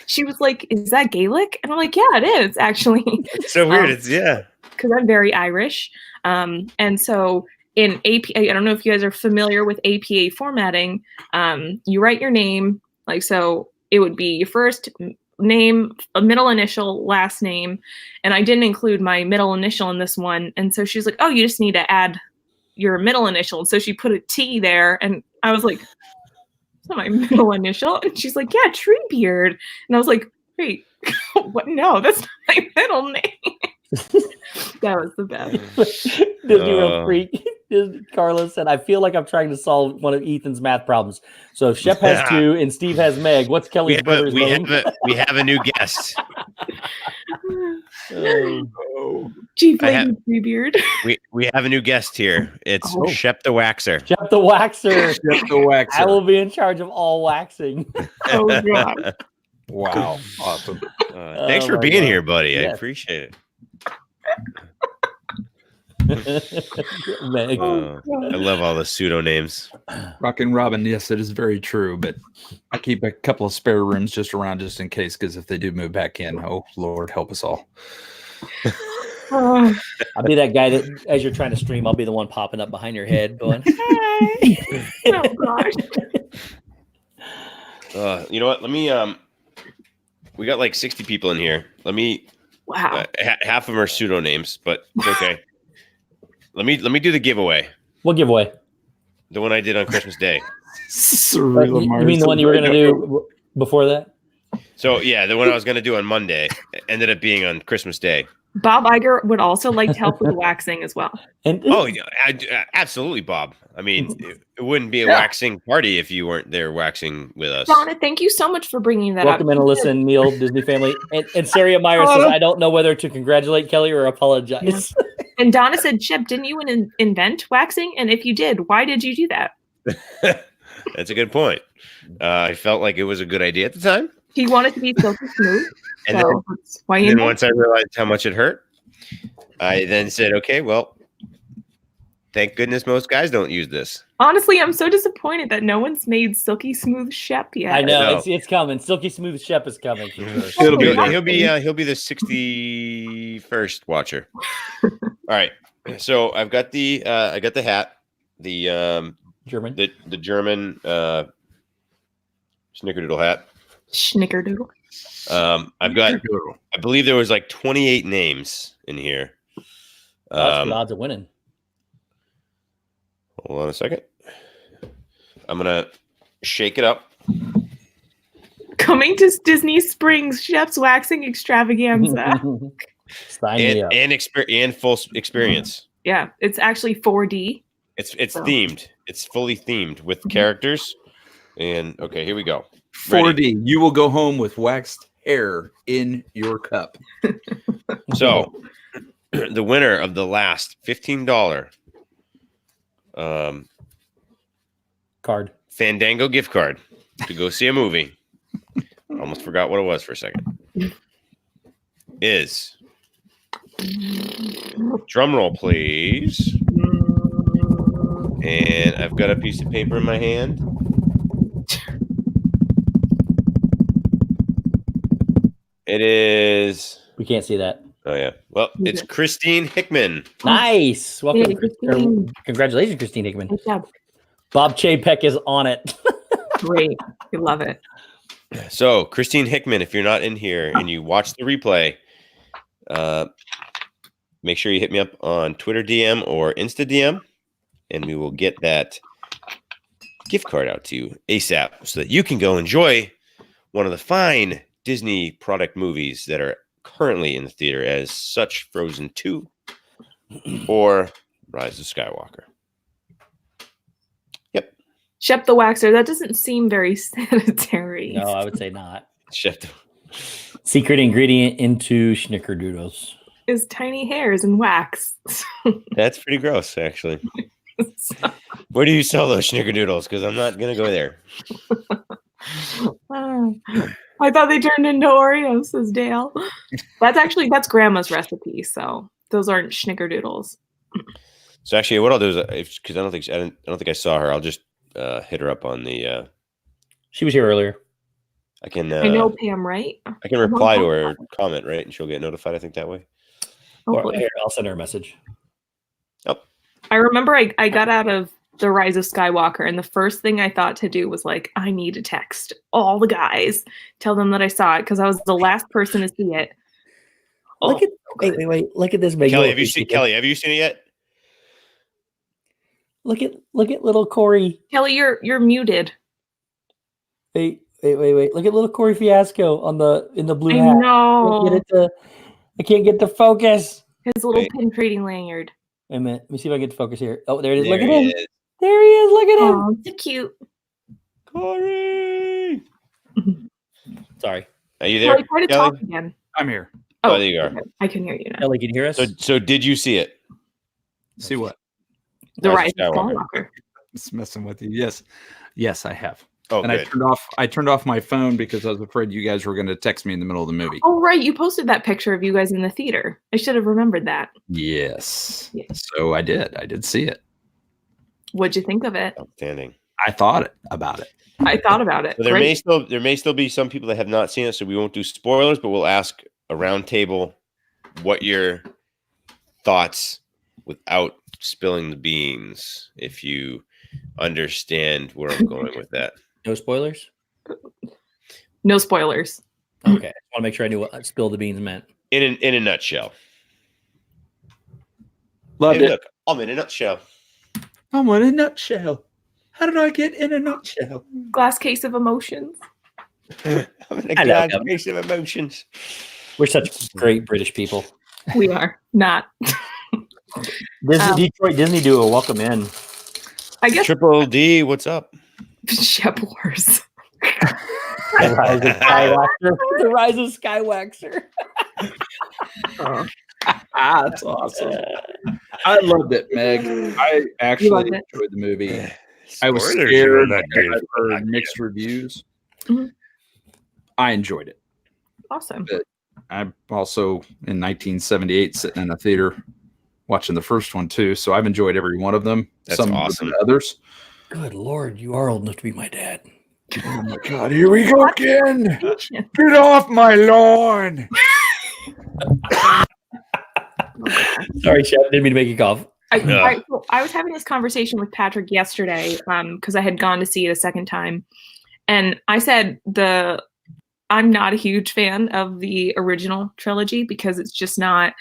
She was like, is that Gaelic? And I'm like, yeah, it is, actually. It's so weird. It's because I'm very Irish. And so in APA, I don't know if you guys are familiar with APA formatting. You write your name, like, so it would be your first name, a middle initial, last name. And I didn't include my middle initial in this one. And so she's like, oh, you just need to add your middle initial. And so she put a T there. And I was like, it's not my middle initial. And she's like, yeah, Treebeard. And I was like, wait, what? No, that's not my middle name. That was the best. Disney World Freak. Carlos said, I feel like I'm trying to solve one of Ethan's math problems. So Shep has 2 and Steve has Meg. What's Kelly's brother's name? We have a new guest. Chief Lady Treebeard. We have a new guest here. It's Shep the Waxer. Shep the Waxer. Shep the Waxer. I will be in charge of all waxing. Oh, God. Wow. Awesome. Thanks for being here, buddy. Yes. I appreciate it. Meg. I love all the pseudo names. Rockin' Robin, yes, it is very true, but I keep a couple of spare rooms just around just in case, because if they do move back in, oh, Lord, help us all. Oh, I'll be that guy that, as you're trying to stream, I'll be the one popping up behind your head going, hi. oh gosh. You know what? Let me we got like 60 people in here. Let me Wow. half of them are pseudo names, but it's okay. Let me do the giveaway. What giveaway? The one I did on Christmas Day. You mean the one you were going to do before that? So yeah, the one I was going to do on Monday ended up being on Christmas Day. Bob Iger would also like to help with waxing as well. And Oh yeah, absolutely, Bob. I mean, it wouldn't be a waxing party if you weren't there waxing with us. Donna, thank you so much for bringing that welcome up. in, Alyssa and Neil, Disney family. And Saria Meyer says, I don't know whether to congratulate Kelly or apologize. And Donna said, Shep, didn't you invent waxing? And if you did, why did you do that? That's a good point. I felt like it was a good idea at the time. He wanted to be silky smooth. And So that's why he then invented once I realized how much it hurt, I then said, okay, well, thank goodness most guys don't use this. Honestly, I'm so disappointed that no one's made silky smooth Shep yet. I know, know. it's coming. Silky Smooth Shep is coming for sure. It'll be He'll be the 61st watcher. All right. So I've got the hat, the German. the German snickerdoodle hat. Schnickerdoodle. I've got, I believe there was like 28 names in here. That's good odds of winning. Hold on a second. I'm gonna shake it up. Coming to Disney Springs, Shep's waxing extravaganza. Sign me up. And full experience. Yeah, it's actually 4D. It's themed. It's fully themed with characters. And okay, here we go. 4D. You will go home with waxed hair in your cup. So the winner of the last $15 Card. Fandango gift card to go see a movie. Almost forgot what it was for a second. Is, drum roll, please. And I've got a piece of paper in my hand. It is. We can't see that. Oh yeah. Well, it's Christine Hickman. Nice. Welcome. Hey, Christine. Congratulations, Christine Hickman. Good job. Bob Chapek is on it. Great. We love it. So, Christine Hickman, if you're not in here and you watch the replay, make sure you hit me up on Twitter DM or Insta DM, and we will get that gift card out to you ASAP so that you can go enjoy one of the fine Disney product movies that are currently in the theater as such, Frozen 2 or Rise of Skywalker. Yep. Shep the Waxer, that doesn't seem very sanitary. No, I would say not. Shep. Secret ingredient into Schnickerdoodles. Is tiny hairs and wax. That's pretty gross, actually. Where do you sell those snickerdoodles? Because I'm not gonna go there. I thought they turned into Oreos, says Dale. That's grandma's recipe, so those aren't Schnickerdoodles. So actually, what I'll do is, because I don't think I saw her. I'll just hit her up on the. She was here earlier. I can. I know Pam, right? I can reply to her comment, right, and she'll get notified. I think that way. Or, here, I'll send her a message. Yep. I remember I got out of The Rise of Skywalker, and the first thing I thought to do was like, I need to text all the guys, tell them that I saw it, because I was the last person to see it. Look at wait. Look at this big Kelly, have you seen it yet? Look at little Corey. Kelly, you're muted. Wait. Look at little Corey Fiasco in the blue I hat. know. I can't get the focus. His little pin trading lanyard. Wait a minute. Let me see if I get the focus here. Oh, there it is. There Look at he him. is. There he is. Look at him. Oh, so cute. Corey. Sorry. Are you there? Kelly, try to Kelly? talk again. I'm here. Oh, there you are. okay. I can hear you now. Ellie, can you hear us? So did you see it? See what? The Rise Rise of of Skywalker. Skywalker. It's messing with you. Yes, I have. Oh, And good. I turned off my phone because I was afraid you guys were going to text me in the middle of the movie. Oh, right. You posted that picture of you guys in the theater. I should have remembered that. Yes. Yes. So I did see it. What'd you think of it? Outstanding. I thought about it. I thought about it. So there Great. may still be some people that have not seen it, so we won't do spoilers, but we'll ask a round table what your thoughts without spilling the beans, if you understand where I'm going with that. No spoilers? No spoilers. Okay. I want to make sure I knew what spill the beans meant. In a nutshell. Loved Hey, it. look, I'm in a nutshell. I'm in a nutshell. How did I get in a nutshell? Glass case of emotions. I'm in a I love glass them. case of emotions. We're such great British people. We are not. Detroit Disney do a welcome in. I guess Triple D, what's up? Shep Wars. The Rise of Skywaxer. The Rise of Skywaxer. That's awesome. I loved it, Meg. I actually loved it? enjoyed the movie. I was Spoilers, scared. you're not good. I've heard mixed reviews. Mhm. I enjoyed it. Awesome. I'm also in 1978 sitting in a theater watching the first one too. So I've enjoyed every one of them. That's Some more awesome. than others. Good Lord, you are old enough to be my dad. Oh my God, here we go again. Patient. Get off my lawn. Sorry, Chef. Didn't mean to make you cough. I was having this conversation with Patrick yesterday because I had gone to see it a second time, and I said I'm not a huge fan of the original trilogy because it's not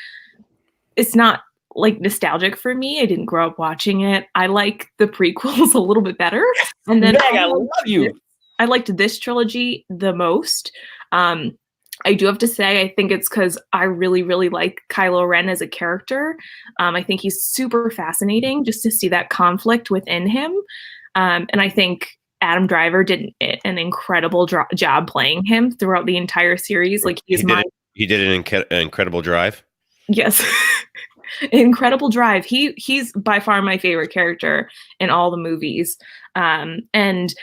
like nostalgic for me. I didn't grow up watching it. I like the prequels a little bit better, and then Meg, I love you. I liked this trilogy the most. I do have to say, I think it's because I really, really like Kylo Ren as a character. I think he's super fascinating just to see that conflict within him. And I think Adam Driver did an incredible job playing him throughout the entire series. Like He did an incredible drive. Yes. Incredible drive. He's by far my favorite character in all the movies. And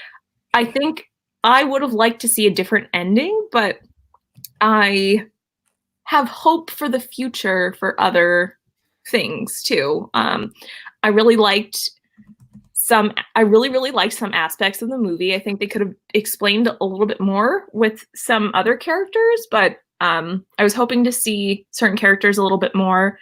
I think I would have liked to see a different ending, but I have hope for the future for other things too. I really liked some aspects of the movie. I think they could have explained a little bit more with some other characters, but I was hoping to see certain characters a little bit more.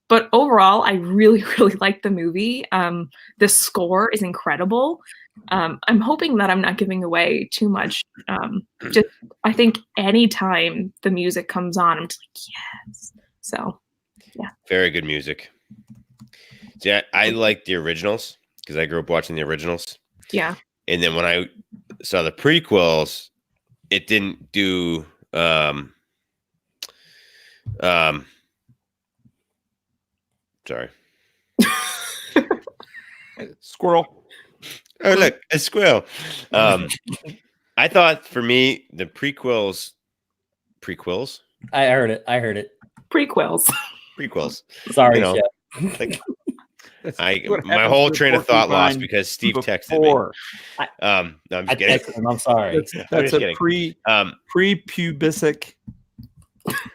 But overall, I really, really liked the movie. The score is incredible. I'm hoping that I'm not giving away too much. I think anytime the music comes on, I'm just like, yes. So, yeah. Very good music. See, I like the originals because I grew up watching the originals. Yeah. And then when I saw the prequels, it didn't do sorry. Squirrel. Oh, look, a squirrel. I thought for me, the prequels prequels. I heard it. I heard it. Prequels. Prequels. Sorry, You know, Shep. like That's my what whole happens train to of thought lost porcupine because Steve texted me. before. No, I'm I just kidding. texted him. I'm sorry. That's just a kidding. pre-pubisic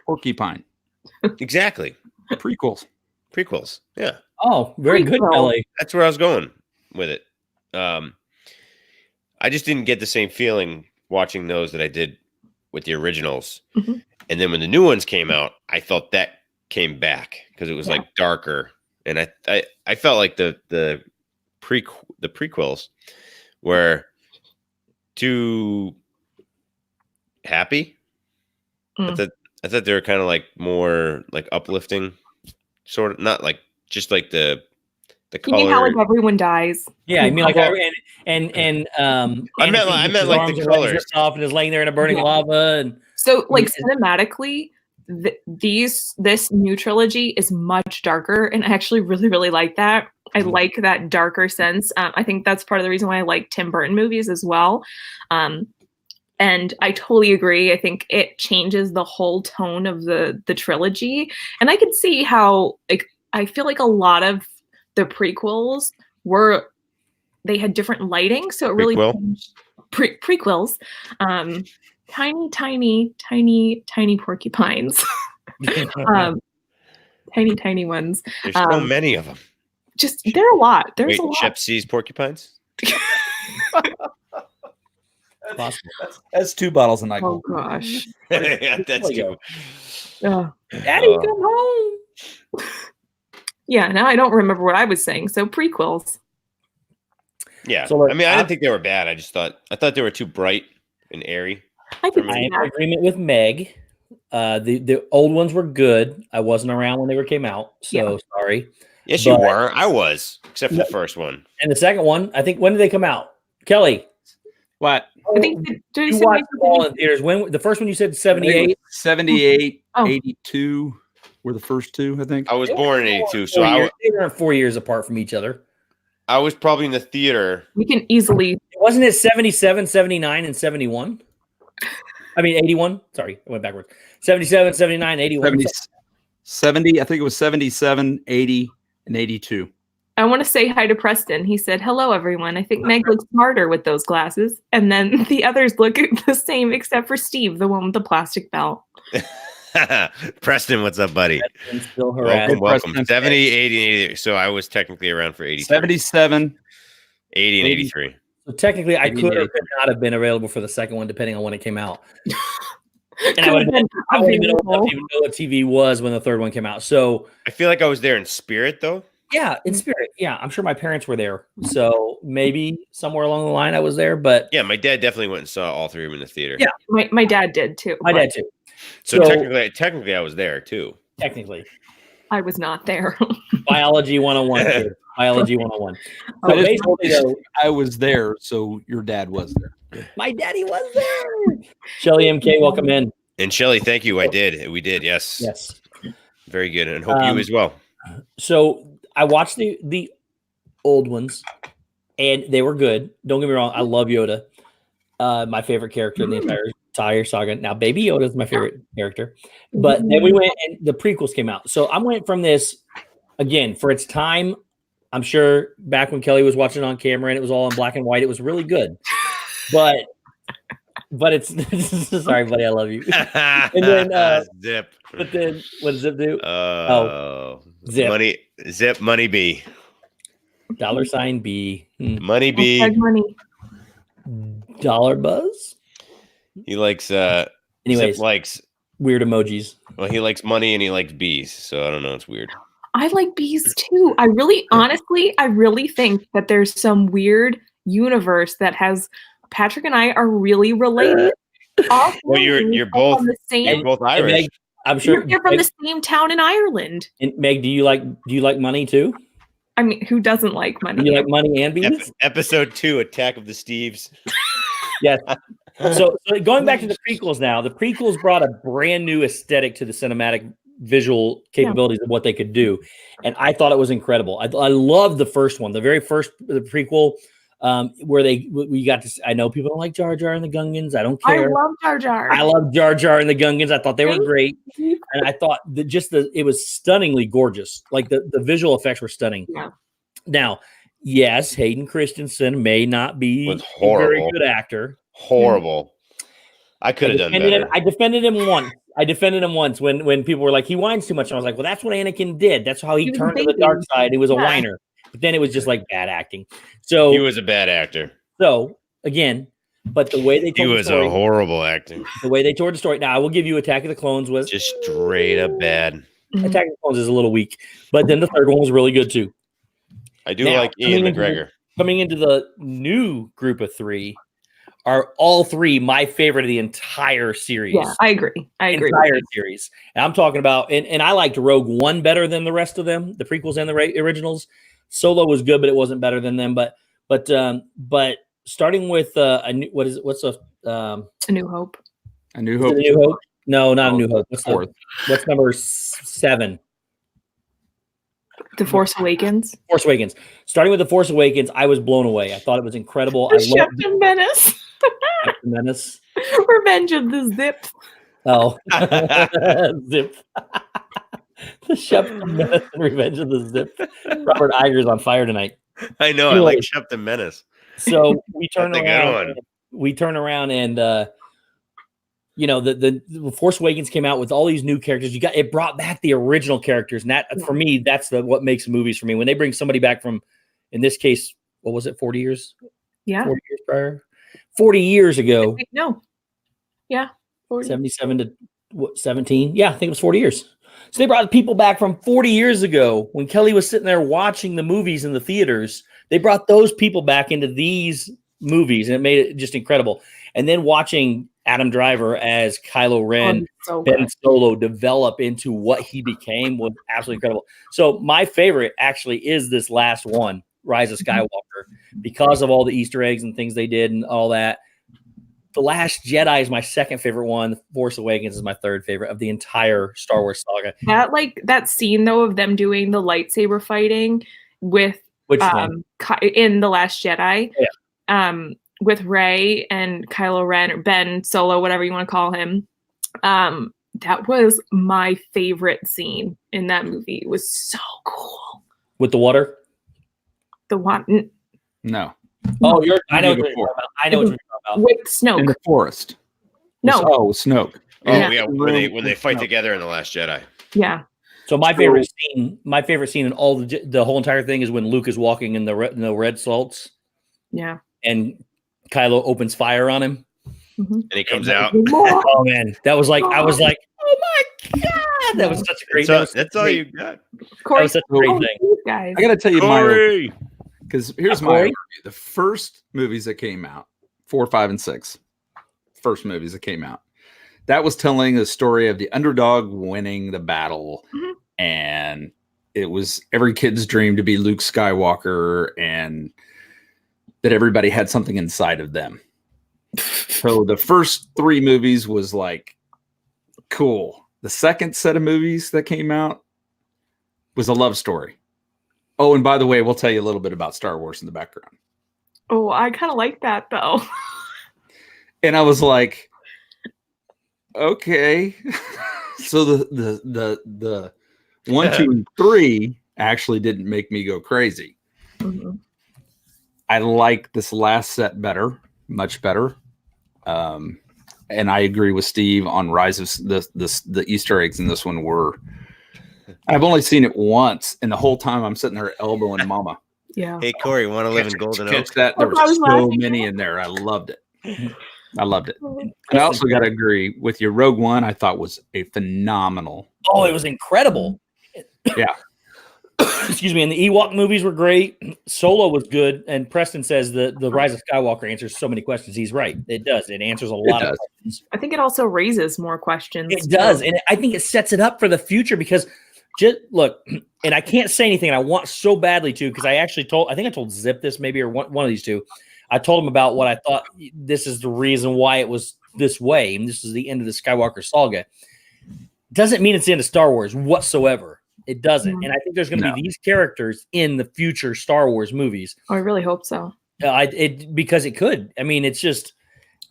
porcupine. Exactly. Prequels. Prequels. Yeah. Oh, very good, Prequel. Kelly. That's where I was going with it. I just didn't get the same feeling watching those that I did with the originals. Mhm. And then when the new ones came out, I felt that came back because it was Yeah. like darker. And I felt like the prequels were too happy. Mm. I thought they were kind of like more like uplifting, sort of, not like just like the You color. mean how like everyone dies? Yeah, I mean, like, Well, and I meant Anakin gets like his the arms and legs color. ripped off and is laying there in a burning Yeah. lava. And So like Yeah. cinematically, this new trilogy is much darker, and I actually really like that. I like that darker sense. I think that's part of the reason why I like Tim Burton movies as well. And I totally agree. I think it changes the whole tone of the trilogy, and I can see how like I feel like a lot of the prequels they had different lighting, so it really Prequel? changed prequels. Tiny porcupines. Tiny ones. There's so many of them. Just there are a lot. There's Wait, a lot. Shep sees porcupines? possible. That's 2 bottles of NyQuil. Oh gosh. Yeah, that's There you too. Ugh. Daddy, Oh. come home. Yeah, now I don't remember what I was saying. So prequels. Yeah. So, look, I mean, I didn't think they were bad. I thought they were too bright and airy. I could I I see am in that. agreement with Meg. The old ones were good. I wasn't around when they came out, so sorry. Yes, you But- were. I was, except for No. the first one. And the second one, I think, when did they come out? Kelly, What? I think did you say watched them all something- in theaters. When the first one you said I think 78? it was 78, Oh. 82 were the first 2, I think. I was born in '82, so They weren't 4 years apart from each other. I was probably in the theater. we can easily Wasn't it 77, 79, and 71? I mean, 81. Sorry, I went backwards. 77, 79, 81. 70, I think it was 77, 80, and 82. I want to say hi to Preston. He said, "Hello, everyone. I think Meg looks smarter with those glasses." And then the others look the same, except for Steve, the one with the plastic belt. Preston, what's up, buddy? And still harassed. Welcome. Preston. 70, 80, 80. So I was technically around for 83. 77. 80 and 83. So technically, I could or 88. could not have been available for the second one, depending on when it came out. And Could I would have been I wouldn't have been old enough available. to even know what TV was when the third one came out. So I feel like I was there in spirit, though. yeah, in spirit, yeah, I'm sure my parents were there. So maybe somewhere along the line I was there, but Yeah, my dad definitely went and saw all 3 of them in the theater. Yeah. My dad did too. my but dad too. So technically, I was there too. Technically, I was not there. biology 101. Kid. Biology 101. Oh, So I just basically, though, I was there, so your dad was there. my daddy was there. Shelly MK, welcome in. And Shelly, thank you. I did. We did. Yes. Yes. Very good. And hope you as well. So I watched the old ones, and they were good. Don't get me wrong. I love Yoda. My favorite character in the entire saga. Now, Baby Yoda is my favorite character. But then we went and the prequels came out. So I went from this again for its time. I'm sure back when Kelly was watching on camera and it was all in black and white, it was really good. But it's sorry, buddy, I love you. And then Zip. But then what does Zip do? Zip. Zip. Money B. $B. Money B. Hashtag money. Dollar Buzz. He likes Anyways, Zip likes weird emojis. he likes money and he likes bees. So I don't know, it's weird. I like bees too. I really, honestly, I really think that there's some weird universe that has Patrick and I are really related. All Well, you're three are both from the same. you're both And Irish. Meg, I'm sure. They're from Meg, the same town in Ireland. and Meg, do you like money too? I mean, who doesn't like Do money? you like money and bees? Episode 2, Attack of the Steves. Yes. So going back to the prequels now, the prequels brought a brand new aesthetic to the cinematic visual capabilities of what they could do. And I thought it was incredible. I loved the first one, the very first the prequel. where we got to. I know people don't like Jar Jar and the Gungans. I don't care. I love Jar Jar. I love Jar Jar and the Gungans. I thought they were Thank great, you. and I thought that it was stunningly gorgeous. Like the visual effects were stunning. Yeah. Now, yes, Hayden Christensen may not be Was a very horrible. good actor. Horrible. I could have done better. I defended him once. When people were like, he whines too much. And I was like, well, that's what Anakin did. That's how he He was turned to the thinking. dark side. He was a Yeah. whiner. But then it was just like bad acting. So He was a bad actor. So again, but the way they He told the was story, a horrible actor. the way they told the story. Now I will give you Attack of the Clones was Just straight up bad. Mhm. Attack of the Clones is a little weak, but then the third one was really good too. I do Now, like Ian coming into McGregor. Coming into the new group of three, are all three my favorite of the entire series. Yeah, I agree. Entire series. And I'm talking about, and I liked Rogue One better than the rest of them, the prequels and the originals. Solo was good, but it wasn't better than them. But starting with a new, what's A New Hope. A New is it Hope. A New Hope? No, not A New Hope. Fourth. What's number 7? The Force Awakens. Force Awakens. Starting with The Force Awakens, I was blown away. I thought it was incredible. The I loved Shep Menace. the Menace. Revenge of the Zip. Oh, Zip. The Shep Menace and Revenge of the Zip. Robert Iger's on fire tonight. I know. I Anyway. like Shep the Menace. So we turn That's a good around. one. We turn around and the Force Awakens came out with all these new characters. It brought back the original characters, and that for me, that's what makes movies for me. When they bring somebody back from, in this case, what was it, 40 years? Yeah. 40 years prior? 40 years ago. No. Yeah. 40. 77 to 17. Yeah, I think it was 40 years. So they brought people back from 40 years ago when Kelly was sitting there watching the movies in the theaters. They brought those people back into these movies, and it made it just incredible. And then watching Adam Driver as Kylo Ren, So Ben good. Solo develop into what he became was absolutely incredible. So my favorite actually is this last one, Rise of Skywalker, because of all the Easter eggs and things they did and all that. The Last Jedi is my second favorite one. The Force Awakens is my third favorite of the entire Star Wars saga. That scene though of them doing the lightsaber fighting with Which one? in The Last Jedi. Yeah. With Rey and Kylo Ren or Ben Solo, whatever you want to call him. That was my favorite scene in that movie. It was so cool. With the water? The one No. Oh, I know what Maybe you're before. talking about. I know what you're talking about. with In Snoke. the forest. No. Oh, Snoke. Oh Yeah. yeah, when they fight together in The Last Jedi. Yeah. So my favorite scene in all the whole entire thing is when Luke is walking in the red salts Yeah. and Kylo opens fire on him. Mhm. And he comes out. Oh man, that was like I was like, oh my god, that was such a great. That's all you got. That Corey, was such a great oh, thing. these guys. I got to tell you my Corey. because here's my Corey? overview. The first movies that came out, 4, 5, and 6. First movies that came out. That was telling the story of the underdog winning the battle. Mhm. And it was every kid's dream to be Luke Skywalker and that everybody had something inside of them. So the first 3 movies was like cool. The second set of movies that came out was a love story. Oh, and by the way, we'll tell you a little bit about Star Wars in the background. Oh, I kind of like that though. And I was like, okay. So the 1, 2, and 3 actually didn't make me go crazy. Mhm. I like this last set better, much better. And I agree with Steve on Rise of the Easter eggs in this one were. I've only seen it once, and the whole time I'm sitting there elbowing Mama. Yeah. Hey Corey, want to live in Golden Catch Oak? that? There I was were so laughing. many in there. I loved it. I loved it. And I also got to agree with you. Rogue One, I thought was a phenomenal. Oh, it was incredible. Yeah. Excuse me. And the Ewok movies were great. Solo was good. And Preston says the Rise of Skywalker answers so many questions. He's right. It does. It answers a lot of does. questions. I think it also raises more questions. It does. And I think it sets it up for the future because just look, and I can't say anything. And I want so badly to, because I think I told Zip this maybe, or one of these two. I told him about what I thought this is the reason why it was this way. And this is the end of the Skywalker saga. Doesn't mean it's the end of Star Wars whatsoever. It doesn't. And I think there's going to be these characters in the future Star Wars movies. Oh, I really hope so. Because it could. I mean, it's just.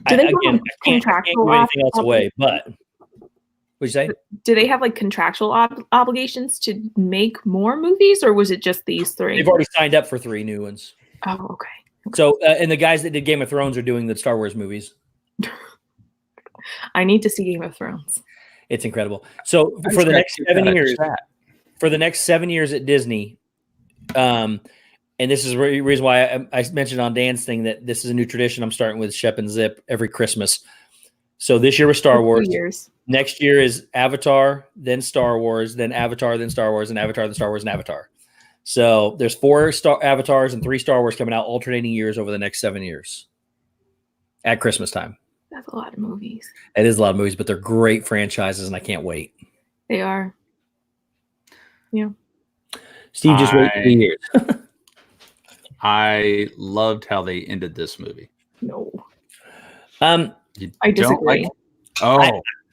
Do they have I can't give anything else away. But what'd you say? Do they have like contractual obligations to make more movies, or was it just these 3? They've already signed up for 3 new ones. Oh, okay. So, and the guys that did Game of Thrones are doing the Star Wars movies. I need to see Game of Thrones. It's incredible. So for the next 7 years at Disney, and this is the reason why I mentioned on Dan's thing that this is a new tradition. I'm starting with Shep and Zip every Christmas. So this year was Star Wars. Years. Next year is Avatar, then Star Wars, then Avatar, then Star Wars, and Avatar, then Star Wars, and Avatar. So there's 4 Avatars and 3 Star Wars coming out alternating years over the next 7 years at Christmas time. That's a lot of movies. It is a lot of movies, but they're great franchises, and I can't wait. They are. Yeah. Steve just waited 3 years. I loved how they ended this movie. No. You I don't disagree.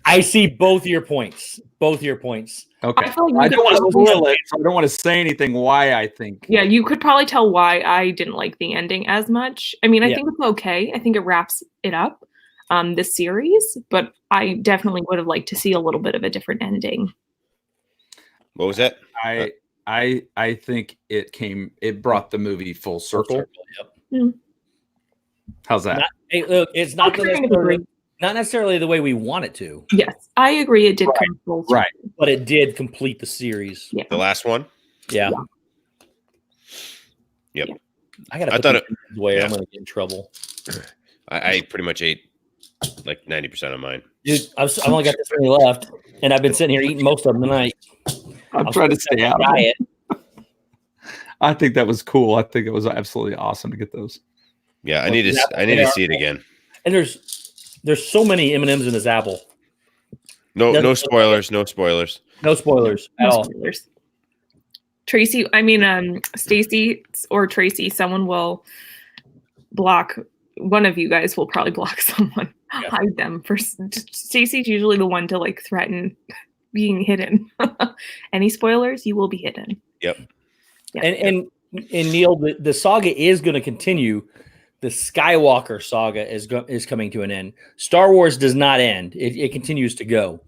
I see both your points. Okay. I feel like I you don't want to could- spoil it, so I don't want to say anything why I think. Yeah, you could probably tell why I didn't like the ending as much. I mean, I think it's okay. I think it wraps it up, this series, but I definitely would have liked to see a little bit of a different ending. What was that? I think it brought the movie full circle. Yep. How's that? Look, it's not I kind of agree. not necessarily the way we want it to, Yes, I agree. It did come full circle. Right. but it did complete the series. Yeah. The last one? Yeah. Yep. I gotta I put thought these away. yeah. I'm gonna get in trouble. I pretty much ate like 90% of mine. Dude, I've only got this many left, and I've been sitting here eating most of them tonight. I'm trying to stay out of it. Diet. I think that was cool. I think it was absolutely awesome to get those. Yeah, I need to see it again. And there's so many M&Ms in this apple. No spoilers. No spoilers. No spoilers at No all. spoilers. Tracy, I mean, Stacy or Tracy, someone will block. One of you guys will probably block someone, Yeah. hide them. Stacy's usually the one to like threaten being hidden. Any spoilers, you will be hidden. Yep. Yeah. And Neil, the saga is going to continue. The Skywalker saga is coming to an end. Star Wars does not end. It continues to go.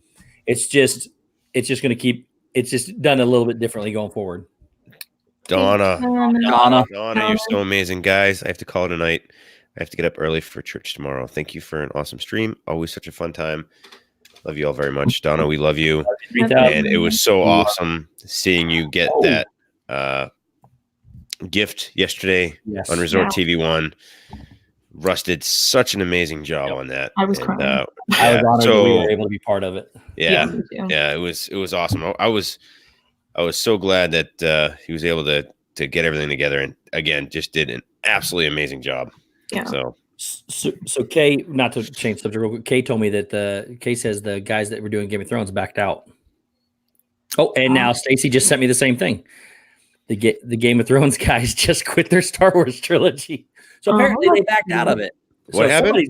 It's just going to keep. It's just done a little bit differently going forward. Donna, Donna. you're so amazing, guys. I have to call it a night. I have to get up early for church tomorrow. Thank you for an awesome stream. Always such a fun time. Love you all very much. Donna, we love you. And it was so awesome seeing you get that gift yesterday Yes. on Resort Yeah. TV 1. Russ did such an amazing job on that. I was And, crying. I was honored that we were able to be part of it. yeah, me too. yeah, it was awesome. I was so glad that he was able to get everything together, and again, just did an absolutely amazing job. Yeah. So Kay, not to change subject real quick, Kay told me that Kay says the guys that were doing Game of Thrones backed out. Oh, and now Stacy just sent me the same thing. The Game of Thrones guys just quit their Star Wars trilogy. So apparently they backed out of it. What happened?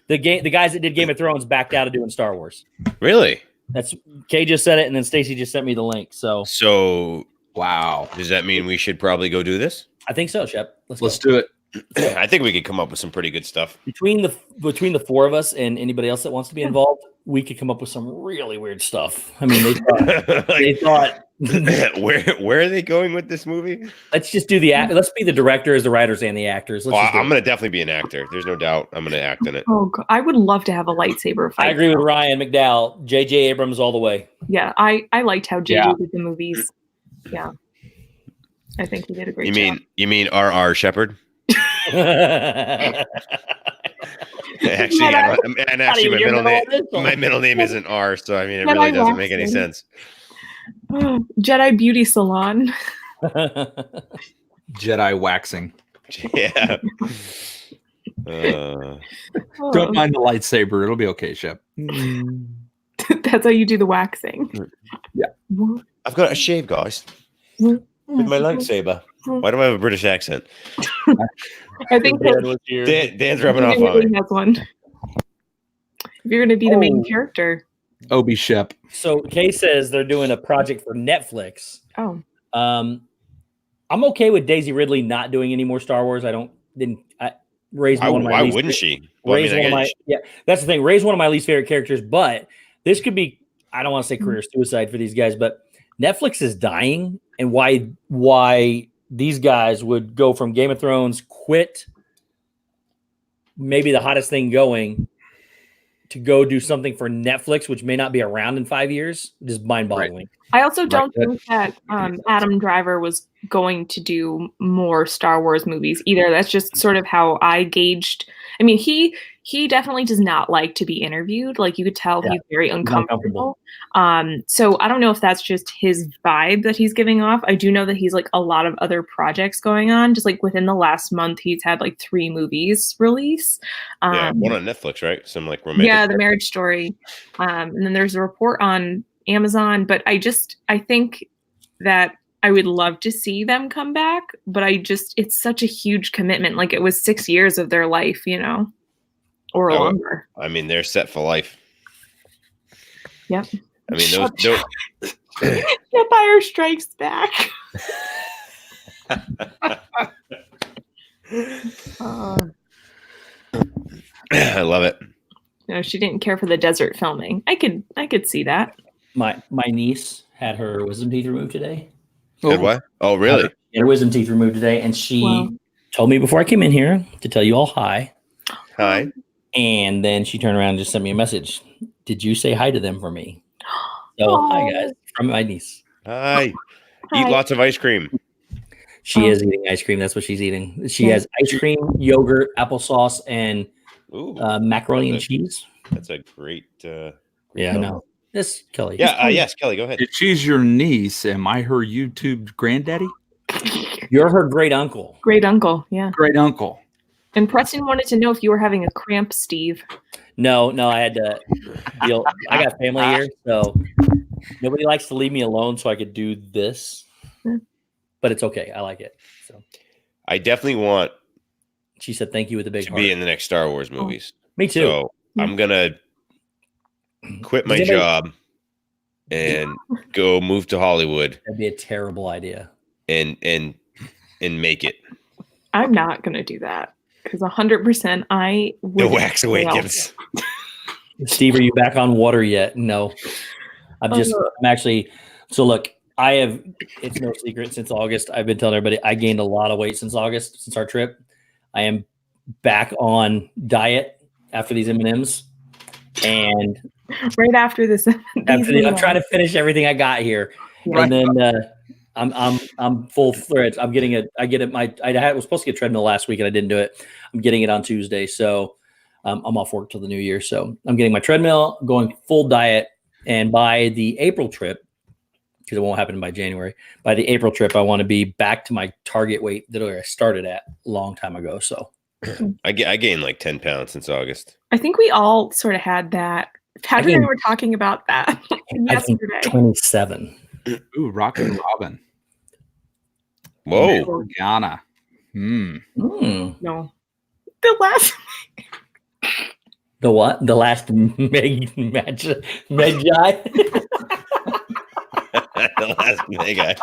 The guys that did Game of Thrones backed out of doing Star Wars. Really? That's Kay just said it, and then Stacy just sent me the link. So Wow. Does that mean we should probably go do this? I think so, Shep. Let's do it. I think we could come up with some pretty good stuff. Between the 4 of us and anybody else that wants to be involved, we could come up with some really weird stuff. I mean, they thought where are they going with this movie? let's just do let's be the directors, the writers, and the actors. Let's Well, just do I'm it. going to definitely be an actor. There's no doubt I'm going to act in it. Oh, God. I would love to have a lightsaber fight. I agree with Ryan McDowell, J.J. Abrams all the way. Yeah, I liked how JJ Yeah. did the movies. Yeah, I think he did a great You job. mean R.R. Shepherd? That's Actually, my middle name isn't R, so I mean it Jedi really doesn't make any waxing. sense. Oh, Jedi Beauty Salon. Jedi waxing. Yeah. Oh, Don't mind the lightsaber. It'll be okay, Shep. that's how you do the waxing. Yeah. I've got a shave, guys, with my lightsaber. Why do I have a British accent? I think that Dan's rubbing off on really me. has one. If you're going to be the main character. Obi Shep. So Kay says they're doing a project for Netflix. Oh, I'm okay with Daisy Ridley not doing any more Star Wars. I don't Ray's one of my Why least wouldn't favorite- she? Well, I Ray's mean, one of my that's the thing. Ray's one of my least favorite characters, but this could be, I don't want to say career suicide for these guys, but Netflix is dying, and why these guys would go from Game of Thrones, quit maybe the hottest thing going, to go do something for Netflix, which may not be around in 5 years, just mind-boggling. I also don't think that Adam Driver was going to do more Star Wars movies either. That's just sort of how I gauged. I mean, he definitely does not like to be interviewed. Like, you could tell he's very uncomfortable. So I don't know if that's just his vibe that he's giving off. I do know that he's like a lot of other projects going on. Just like within the last month, he's had like 3 movies release. one on Netflix, right? Some like romantic. Yeah, The Marriage Story. And then there's a report on Amazon, but I think that I would love to see them come back, but it's such a huge commitment. Like, it was 6 years of their life, or longer. I mean, they're set for life. Yep. I mean, those Empire Strikes Back. I love it. No, she didn't care for the desert filming. I could see that. My niece had her wisdom teeth removed today. Good what? Oh, really? Her wisdom teeth removed today, and she told me before I came in here to tell you all hi. Hi. And then she turned around and just sent me a message. Did you say hi to them for me? So hi guys, from my niece. Hi. Eat lots of ice cream. She is eating ice cream. That's what she's eating. She has ice cream, yogurt, applesauce, and macaroni and cheese. That's a great. No. This Kelly. Yeah. Yes, Kelly. Go ahead. If she's your niece, am I her YouTube granddaddy? You're her great uncle. Great uncle. Yeah. Great uncle. And Preston wanted to know if you were having a cramp, Steve. No, I had to deal. I got family here, so nobody likes to leave me alone, so I could do this. But it's okay. I like it. So I definitely want. She said thank you with a big heart. Be in the next Star Wars movies. Me too. So I'm gonna quit my job and go move to Hollywood. That'd be a terrible idea. And make it. I'm not gonna do that because 100% I would. The wax awakens. Steve, are you back on water yet? No. I'm actually. So look, it's no secret since August. I've been telling everybody I gained a lot of weight since August, since our trip. I am back on diet after these M&Ms, and right after this, I'm trying to finish everything I got here, and then I'm full threads. I was supposed to get treadmill last week and I didn't do it. I'm getting it on Tuesday, so I'm off work till the new year. So I'm getting my treadmill, going full diet, and by the April trip, because it won't happen by January. By the April trip, I want to be back to my target weight that I started at a long time ago. So I gained like 10 pounds since August. I think we all sort of had that. Patrick and I were talking about that yesterday. 27. Ooh, Rockin' Robin. Whoa. Ghana. No. The last. The what? The last Magi? The last Magi.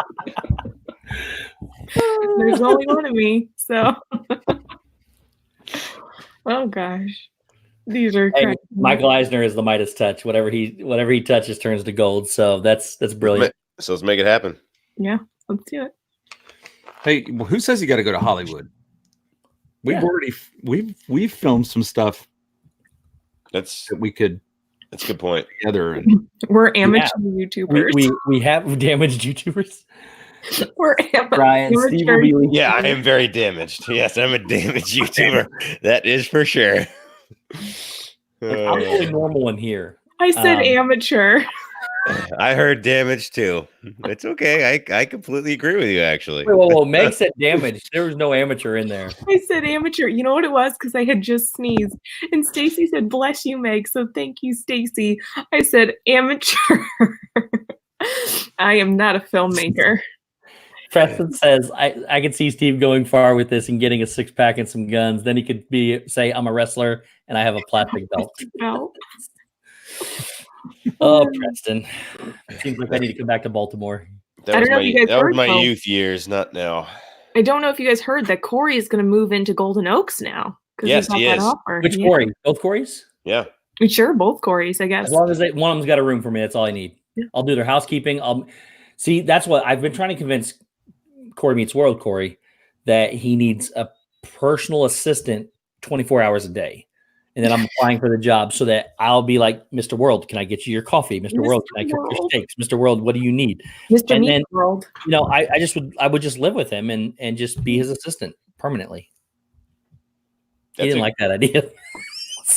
There's only one of me, so. Oh gosh, these are. Hey, Michael Eisner is the Midas touch. Whatever he touches turns to gold. So that's brilliant. So let's make it happen. Yeah, let's do it. Hey, well, who says you got to go to Hollywood? We've filmed some stuff. That's a good point. Together, and we're amateur YouTubers. We have damaged YouTubers. We're Brian, Steve will be yeah, I am very damaged. Yes, I'm a damaged YouTuber. That is for sure. I'm really normal in here. I said amateur. I heard damage too. It's okay. I completely agree with you, actually. Whoa. Meg said damage. There was no amateur in there. I said amateur. You know what it was? Because I had just sneezed. And Stacy said, bless you, Meg. So thank you, Stacy. I said amateur. I am not a filmmaker. Preston says, I could see Steve going far with this and getting a 6-pack and some guns. Then he could say, I'm a wrestler and I have a plastic belt. Oh, Preston. Seems like I need to come back to Baltimore. That was my youth years, not now. I don't know if you guys heard that Corey is going to move into Golden Oaks now. Yes, he is. Which Corey? Both Corys? Yeah. Sure, both Corys, I guess. As long as one of them's got a room for me, that's all I need. Yeah. I'll do their housekeeping. See, that's what I've been trying to convince Corey Meets World, Corey, that he needs a personal assistant 24 hours a day. And then I'm applying for the job so that I'll be like, Mr. World, can I get you your coffee? Mr. World, can I cook your steaks? Mr. World, what do you need? Mr. And Meat then, World. I would just live with him and just be his assistant permanently. He didn't like that idea.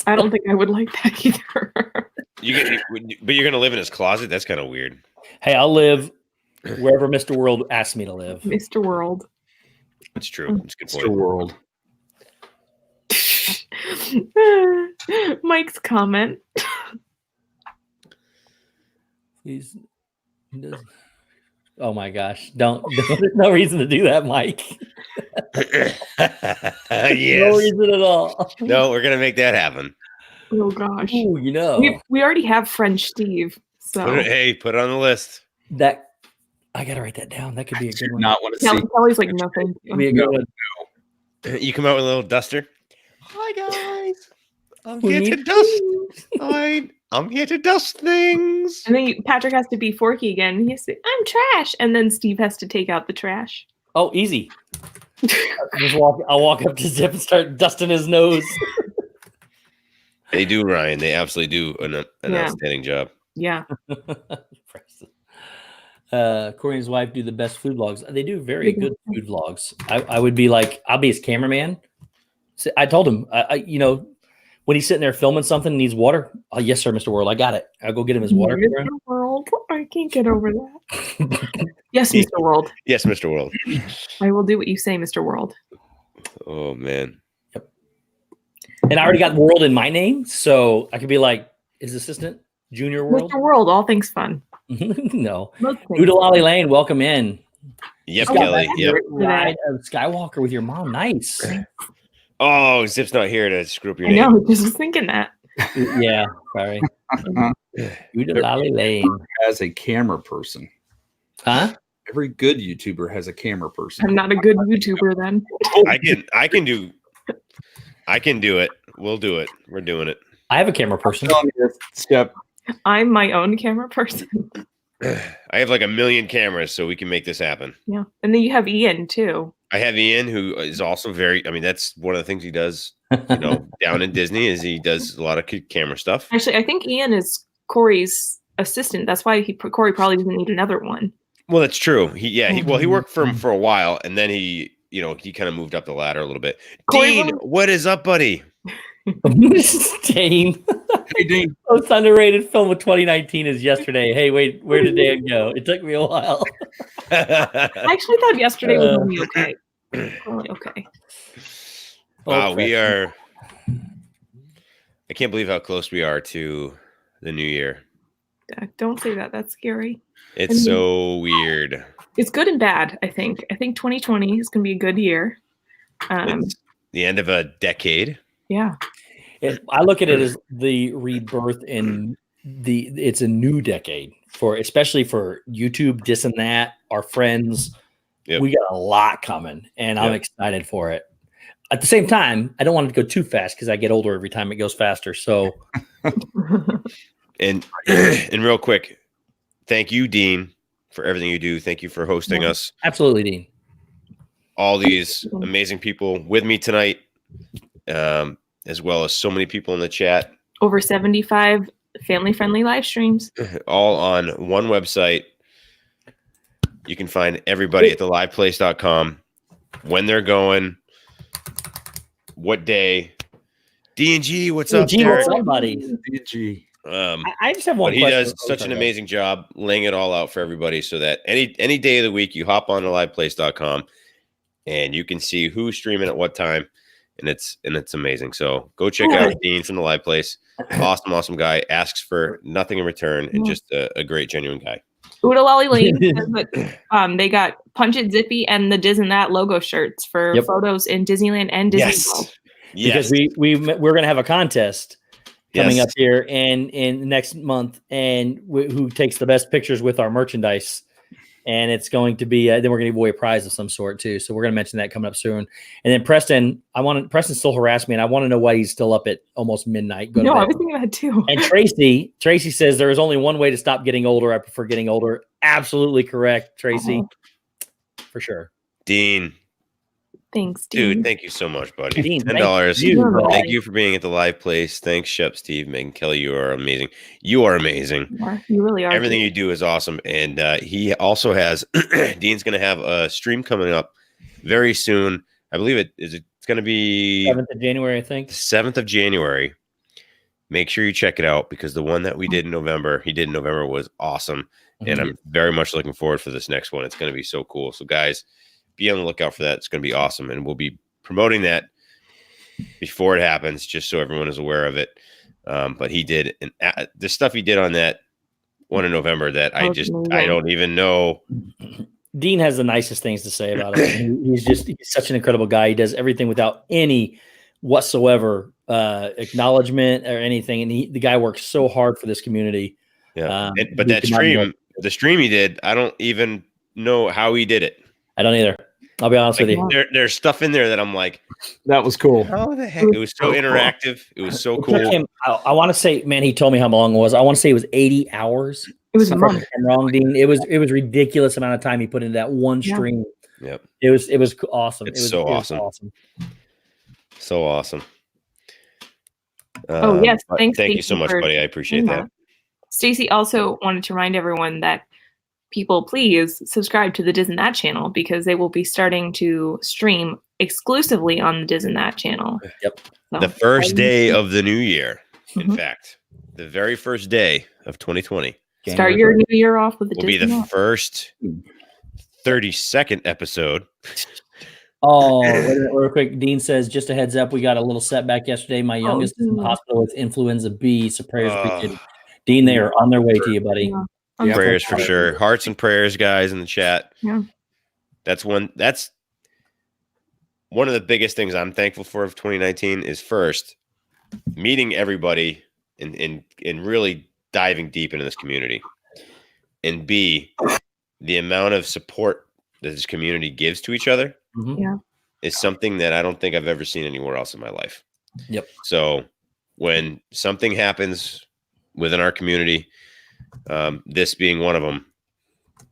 I don't think I would like that either. But you're gonna live in his closet? That's kind of weird. Hey, I'll live wherever Mr. World asks me to live. Mr. World. That's true. That's a good point. Mr. World. Mike's comment. He's oh my gosh. Don't there's no reason to do that, Mike. Yes. No reason at all. No, we're gonna make that happen. Oh gosh. Ooh, We already have French Steve. So Put it on the list. that I gotta write that down. That could be a good one. Not want to see. Kelly's like, no, thank Could be a you. good one. You come out with a little duster. Hi guys. I'm We here to need dust. I'm here to dust things. And then Patrick has to be Forky again. He has to say, I'm trash. And then Steve has to take out the trash. Oh, easy. I'll walk up to Zip and start dusting his nose. They do, Ryan. They absolutely do an outstanding job. Yeah. Corey and his wife do the best food vlogs. They do very good food vlogs. I would be like, I'll be his cameraman. So I told him, when he's sitting there filming something and needs water, oh, yes, sir, Mr. World, I got it. I'll go get him his water. Mr. World, I can't get over that. Yes, Mr. World. Yes, Mr. World. I will do what you say, Mr. World. Oh man. Yep. And I already got World in my name, so I could be like his assistant, Junior World. Mr. World, all things fun. No. Most things Oodalali Lane, welcome in. Yep, Oh, Kelly. Yep. Ride of Skywalker with your mom. Nice. Oh, Zip's not here to screw up your I name. know, just was thinking that. Yeah, sorry. Oodalali Lane. As a camera person. Huh? Every good YouTuber has a camera person. I'm not a good YouTuber then. I can do it. We'll do it. We're doing it. I have a camera person. Step. I'm my own camera person. I have like 1 million cameras, so we can make this happen. Yeah. And then you have Ian too. I have Ian, who is also that's one of the things he does, down in Disney, is he does a lot of camera stuff. Actually, I think Ian is Corey's assistant. That's why Corey probably doesn't need another one. Well, that's true. He worked for him for a while, and then he kind of moved up the ladder a little bit. Corey, Dean, what is up, buddy? Dean. Hey, Dean. Most underrated film of 2019 is yesterday. Hey, wait, where did Dan go? It took me a while. I actually thought yesterday was only okay. Only okay. Wow, we are. I can't believe how close we are to the new year. Don't say that. That's scary. It's so weird. It's good and bad, I think. I think 2020 is going to be a good year. It's the end of a decade. Yeah. I look at it as the rebirth in it's a new decade especially for YouTube, this and that, our friends. Yep. We got a lot coming and I'm excited for it. At the same time, I don't want it to go too fast because I get older every time it goes faster. So, and real quick, thank you, Dean, for everything you do. Thank you for hosting us. Absolutely, Dean. All these amazing people with me tonight, as well as so many people in the chat. Over 75 family-friendly live streams. All on one website. You can find everybody at theliveplace.com, when they're going, what day. D&G, what's up, Derek? What's up, buddy? DG. I just have one But he question. does such an amazing job laying it all out for everybody so that any day of the week you hop on theliveplace.com and you can see who's streaming at what time, and it's amazing. So go check out Dean from the Live Place. Awesome guy. Asks for nothing in return and just a great, genuine guy. Oodalali Lane says that they got Punch It Zippy and the Diz and That logo shirts for photos in Disneyland and Disney World. Because we're going to have a contest coming up here in next month, and who takes the best pictures with our merchandise And it's going to be, then we're going to give away a prize of some sort too. So we're going to mention that coming up soon. And then Preston, Preston still harassed me, and I want to know why he's still up at almost midnight. No, I was thinking that too. And Tracy says there is only one way to stop getting older. I prefer getting older. Absolutely correct, Tracy. For sure. Dean. Thanks, Dean. Dude, thank you so much, buddy. Dean, $10. Thank you for being at the live place. Thanks, Shep, Steve, Megan, Kelly. You are amazing. You are amazing. Yeah, you really are. Everything you do is awesome. And he also has, Dean's going to have a stream coming up very soon. I believe it's going to be 7th of January, I think. 7th of January. Make sure you check it out because the one that he did in November was awesome. And I'm very much looking forward for this next one. It's going to be so cool. So guys, be on the lookout for that. It's going to be awesome. And we'll be promoting that before it happens, just so everyone is aware of it. But he did the stuff he did on that one in November that I don't even know. Dean has the nicest things to say about it. He's such an incredible guy. He does everything without any whatsoever acknowledgement or anything. And the guy works so hard for this community. Yeah. But that stream, the stream he did, I don't even know how he did it. I don't either. I'll be honest with you. There's stuff in there that I'm like, that was cool. How the heck? It was so interactive. It was so cool. I want to say, man, he told me how long it was. I want to say it was 80 hours. It was a month. I'm wrong, Dean. It was ridiculous amount of time he put into that one stream. Yep. It was awesome. It was awesome. So awesome. Oh yes, thank you so much, buddy. I appreciate that. Stacy also wanted to remind everyone that people please subscribe to the Diz and That channel because they will be starting to stream exclusively on the Diz and That channel. Yep. So, the first day of the new year. In fact, the very first day of 2020. Start your new year off with the will be the first 32nd episode. Oh, real quick. Dean says, just a heads up, we got a little setback yesterday. My youngest is in the hospital with influenza B. So prayers appreciated. Dean, they are on their way to you, buddy. Yeah. Prayers for sure. Hearts and prayers, guys, in the chat. Yeah. That's one of the biggest things I'm thankful for of 2019 is first meeting everybody and really diving deep into this community. And B, the amount of support that this community gives to each other is something that I don't think I've ever seen anywhere else in my life. Yep. So when something happens within our community, this being one of them,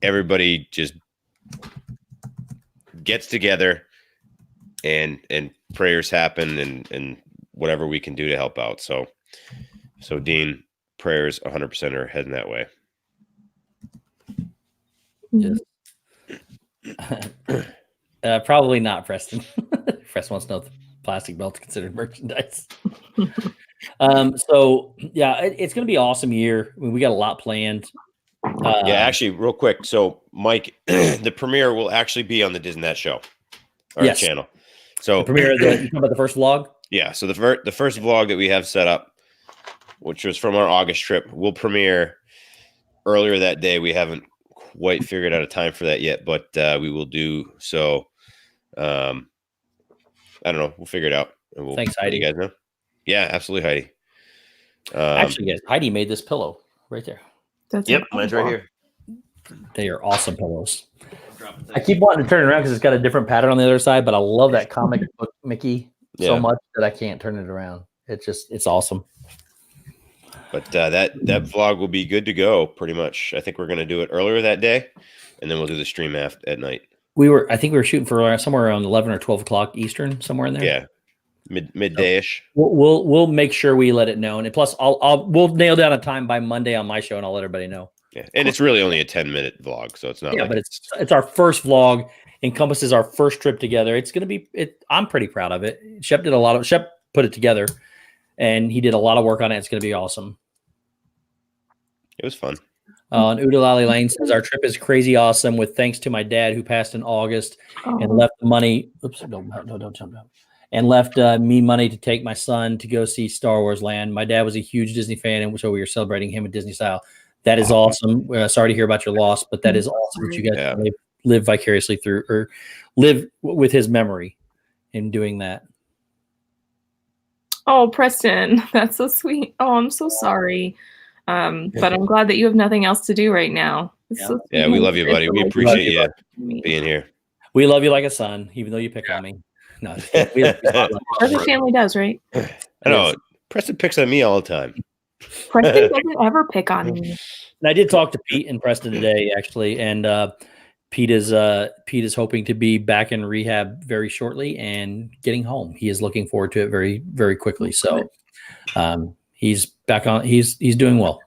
everybody just gets together and prayers happen and whatever we can do to help out. So Dean, prayers 100% are heading that way. Yes. Probably not, Preston. Preston wants to know if the plastic belt's considered merchandise. So yeah, it's going to be an awesome year. I mean, we got a lot planned. Yeah, actually, real quick. So, Mike, the premiere will actually be on the Diz and That show, our channel. So, the premiere, you talking about the first vlog? Yeah. So the first vlog that we have set up, which was from our August trip, will premiere earlier that day. We haven't quite figured out a time for that yet, but we will do so. I don't know. We'll figure it out. And we'll Thanks, Heidi. You guys know. Yeah, absolutely, Heidi. Actually, guys, Heidi made this pillow right there. That's mine's right here. They are awesome pillows. I keep wanting to turn it around because it's got a different pattern on the other side, but I love that comic book Mickey so much that I can't turn it around. It's awesome. But that vlog will be good to go pretty much. I think we're going to do it earlier that day, and then we'll do the stream at night. I think we were shooting for somewhere around 11 or 12 o'clock Eastern, somewhere in there. Yeah. Midday-ish. We'll make sure we let it know, and plus we'll nail down a time by Monday on my show, and I'll let everybody know. Yeah, and it's really only a 10-minute vlog, so it's not. Yeah, but it's our first vlog. Encompasses our first trip together. It's gonna be. I'm pretty proud of it. Shep put it together, and he did a lot of work on it. It's gonna be awesome. It was fun. And Udalali Lane says our trip is crazy awesome. With thanks to my dad who passed in August and left the money. Oops, don't jump down. And left me money to take my son to go see Star Wars Land. My dad was a huge Disney fan, and so we were celebrating him with Disney style. That is awesome. Sorry to hear about your loss, but that is awesome that you guys live vicariously through or live with his memory in doing that. Oh, Preston, that's so sweet. Oh, I'm so sorry. But I'm glad that you have nothing else to do right now. It's so Yeah, sweet. we love you, buddy. We It's appreciate you, you being here. We love you like a son, even though you pick on me. No, just kidding. We love you. every family does, right? I know. Preston picks on me all the time. Preston doesn't ever pick on me. And I did talk to Pete and Preston today, actually, and Pete is hoping to be back in rehab very shortly and getting home. He is looking forward to it very, very quickly. So he's back on. He's doing well.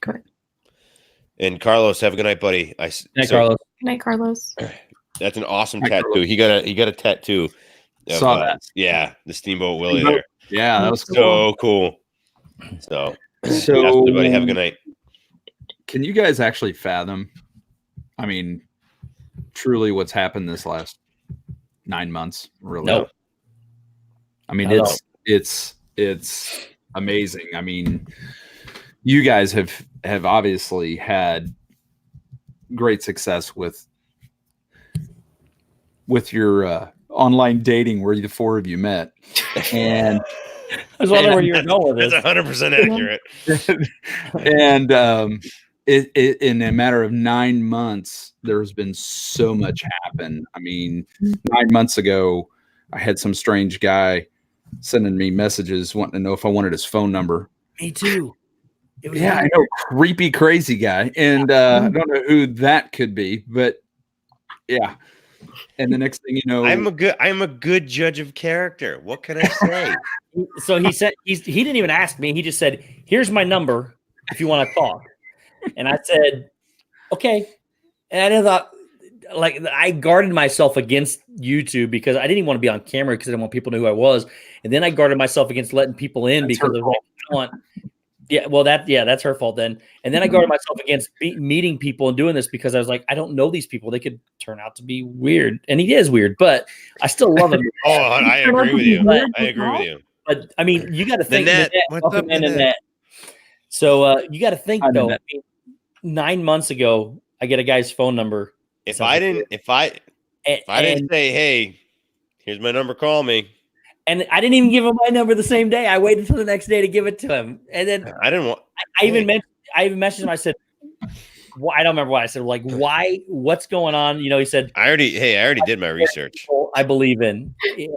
Good. And Carlos, have a good night, buddy. Carlos. Good night, Carlos. That's an awesome tattoo. He got a tattoo. Saw that. Yeah, the Steamboat Willie there. Yeah, that was So cool. So everybody have a good night. Can you guys actually fathom? I mean, truly, what's happened this last 9 months? Really? No. I mean, it's amazing. I mean, you guys have obviously had great success with your online dating where the four of you met, and I was wondering where you were going with That's this. 100% accurate. and it in a matter of 9 months, there's been so much happen. I mean, 9 months ago, I had some strange guy sending me messages wanting to know if I wanted his phone number. Me too. Yeah, I know, creepy, crazy guy, and I don't know who that could be, but yeah. And the next thing you know, I'm a good judge of character. What can I say? So he said he didn't even ask me. He just said, "Here's my number if you want to talk." And I said, "Okay." And I thought, like, I guarded myself against YouTube because I didn't even want to be on camera because I didn't want people to know who I was. And then I guarded myself against letting people in because of like, I want. Yeah, well, that's her fault then. And then I guarded myself against meeting people and doing this because I was like, I don't know these people. They could turn out to be weird. And he is weird, but I still love him. Oh, I agree with you. I agree with you. But I mean, you got to think. What's up, Nanette? So you got to think though. I mean, 9 months ago, I get a guy's phone number. If I didn't say, "Hey, here's my number, call me," and I didn't even give him my number the same day. I waited until the next day to give it to him, and then I didn't want. I even messaged him. I said, well, I don't remember what I said. Like, why? What's going on? You know, he said, I already did my research. I believe in. He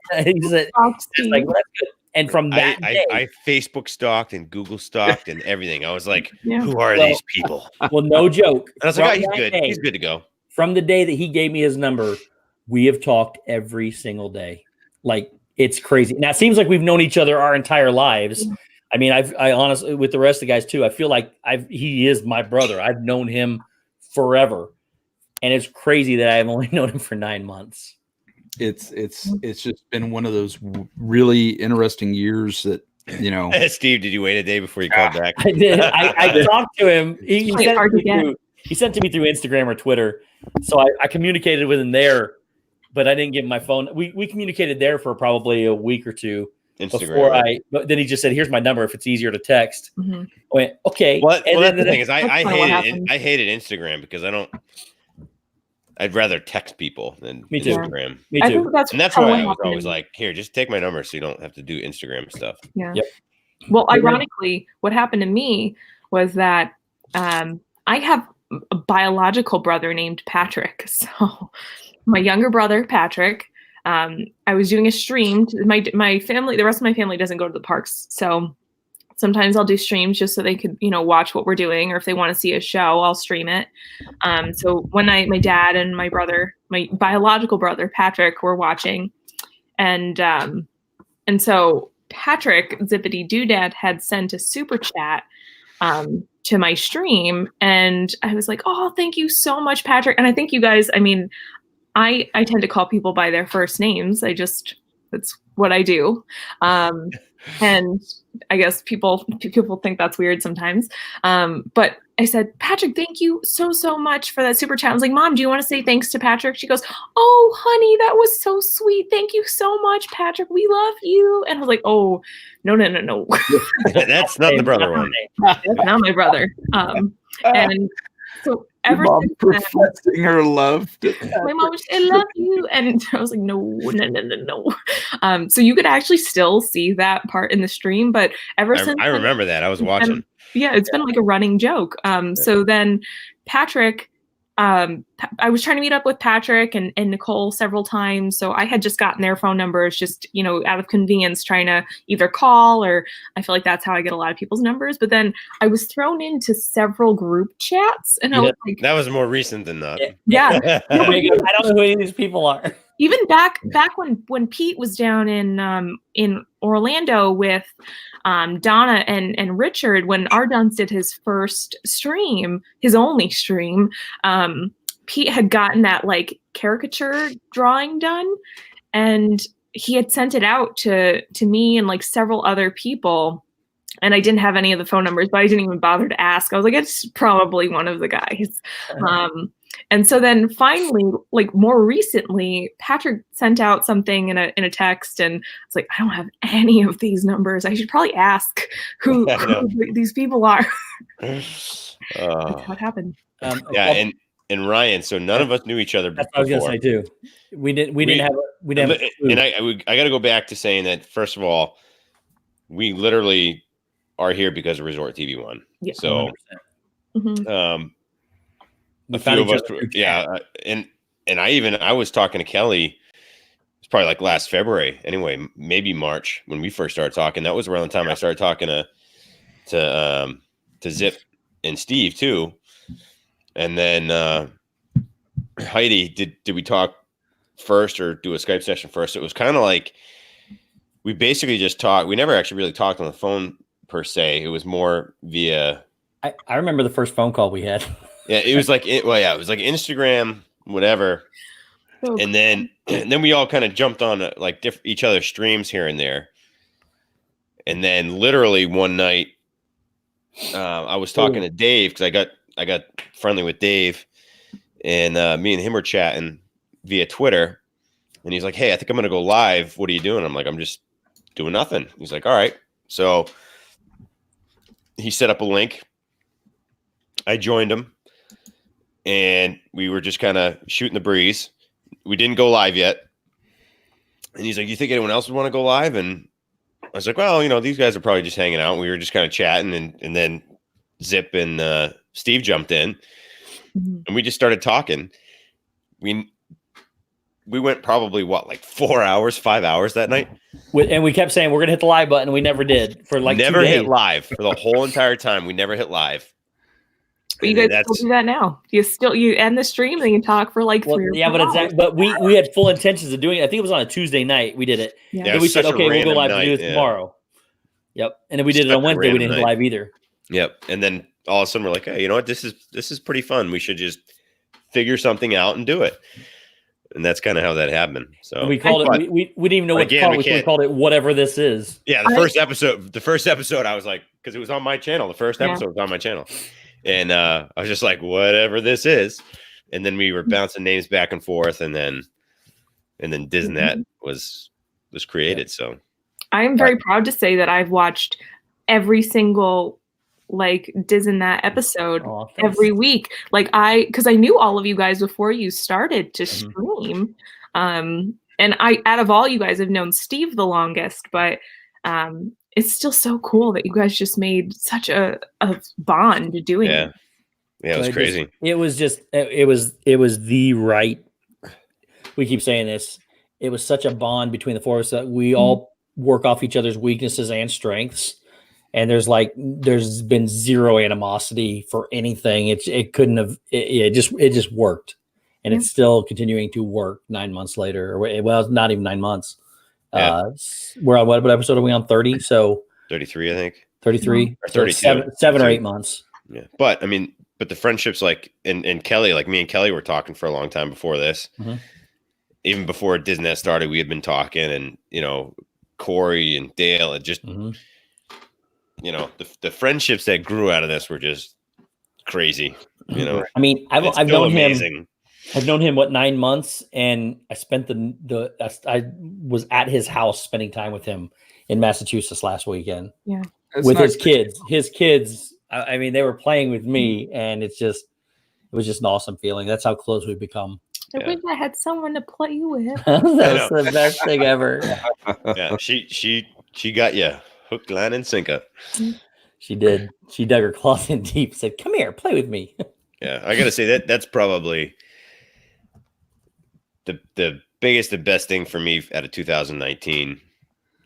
said, like, well, that's good. And from that day, I Facebook stalked and Google stalked and everything. I was like, who are these people? Well, no joke. And I was like, oh, he's good. He's good to go. From the day that he gave me his number, we have talked every single day. Like, it's crazy. Now, it seems like we've known each other our entire lives. I mean, I honestly, with the rest of the guys too, I feel like he is my brother. I've known him forever. And it's crazy that I've only known him for 9 months. It's just been one of those really interesting years that, you know. Steve, did you wait a day before you called back? I did. I talked to him. He sent to me through Instagram or Twitter. So I communicated with him there, but I didn't give him my phone. We communicated there for probably a week or two. Instagram. But then he just said, "Here's my number if it's easier to text." I went, okay. Well, that's the thing is I hated Instagram because I'd rather text people than Instagram. Me too. That's why I was always like, here, just take my number so you don't have to do Instagram stuff. Yeah. Yep. Well, ironically, what happened to me was that I have a biological brother named Patrick. So my younger brother, Patrick, I was doing a stream. My family, the rest of my family doesn't go to the parks. So sometimes I'll do streams just so they could, watch what we're doing, or if they want to see a show, I'll stream it. So one night my dad and my brother, my biological brother, Patrick, were watching. And so Patrick, Zippity Doodad, had sent a super chat to my stream. And I was like, oh, thank you so much, Patrick. And I think you guys, I tend to call people by their first names. That's what I do. And I guess people think that's weird sometimes. But I said, Patrick, thank you so much for that super chat. I was like, Mom, do you want to say thanks to Patrick? She goes, oh, honey, that was so sweet. Thank you so much, Patrick. We love you. And I was like, oh, no. That's not the brother one. That's not my brother. And so ever mom since professing her love. My mom was, I love you. And I was like, no. So you could actually still see that part in the stream, but ever since I remember that. I was watching. Yeah, it's been like a running joke. So then Patrick I was trying to meet up with Patrick and Nicole several times. So I had just gotten their phone numbers, just, out of convenience, trying to either call, or I feel like that's how I get a lot of people's numbers. But then I was thrown into several group chats, and I was like, that was more recent than that. yeah. I don't know who any of these people are. Even back when Pete was down in Orlando with Donna and Richard, when Ardons did his first stream, his only stream, Pete had gotten that like caricature drawing done, and he had sent it out to me and like several other people. And I didn't have any of the phone numbers, but I didn't even bother to ask. I was like, it's probably one of the guys. And so then finally, like more recently, Patrick sent out something in a text, and I was like, I don't have any of these numbers. I should probably ask who these people are. That's how it happened. And Ryan. So none of us knew each other. That's what I was gonna say too. We didn't have. And I got to go back to saying that, first of all, we literally are here because of Resort TV One. Yeah. So, a few of us, and I was talking to Kelly. It's probably like last February, anyway, maybe March when we first started talking. That was around the time I started talking to Zip and Steve too. And then Heidi, did we talk first or do a Skype session first? It was kind of like we basically just talked. We never actually really talked on the phone per se. It was more via. I remember the first phone call we had. Yeah, it was like it was like Instagram, whatever, and then we all kind of jumped on like each other's streams here and there, and then literally one night, I was talking to Dave because I got friendly with Dave, and me and him were chatting via Twitter, and he's like, "Hey, I think I'm gonna go live. What are you doing?" I'm like, "I'm just doing nothing." He's like, "All right." So he set up a link. I joined him, and we were just kind of shooting the breeze. We didn't go live yet. And he's like, "You think anyone else would want to go live?" And I was like, "Well, these guys are probably just hanging out." And we were just kind of chatting, and then Zip and Steve jumped in, and we just started talking. We went probably like 4 hours, 5 hours that night. And we kept saying we're gonna hit the live button, and we never did for like never hit live for the whole entire time. We never hit live. But you guys still do that now. You end the stream and you talk for like 3 or 4 hours. but we had full intentions of doing it. I think it was on a Tuesday night we did it. Yeah. And we said, okay, we'll go live and do it tomorrow. Yep. And then we did it on Wednesday. We didn't hit live either. Yep. And then all of a sudden we're like, hey, you know what? This is pretty fun. We should just figure something out and do it. And that's kind of how that happened. So and we called it. We didn't even know what to call it. We called it whatever this is. Yeah, the first episode, I was like, because it was on my channel. The first episode was on my channel, and I was just like, whatever this is. And then we were bouncing names back and forth, and then Disneynet was created. So I am very proud to say that I've watched every single Disneynet episode every week. Because I knew all of you guys before you started to stream. And out of all you guys, have known Steve the longest, but it's still so cool that you guys just made such a bond doing it. Yeah, it was crazy. It was the right. We keep saying this. It was such a bond between the four of us that we all work off each other's weaknesses and strengths. And there's been zero animosity for anything. It couldn't have. It just worked, and it's still continuing to work 9 months later. Well, it's not even 9 months. We're on what episode are we on? 30. So 33, I think. 33 or 32. So 7 or 8 months. Yeah, but the friendships and Kelly, me and Kelly were talking for a long time before this. Even before Disney started, we had been talking, and Corey and Dale, and just. The friendships that grew out of this were just crazy. I mean, I've known him. I've known him 9 months, and I spent I was at his house spending time with him in Massachusetts last weekend. Yeah, with his kids. His kids. I mean, they were playing with me, and it was just an awesome feeling. That's how close we've become. I wish I had someone to play with. That's the best thing ever. Yeah, she got you. Hook, line, and sinker. She did. She dug her claws in deep. Said, "Come here, play with me." Yeah, I gotta say that's probably the biggest and best thing for me out of 2019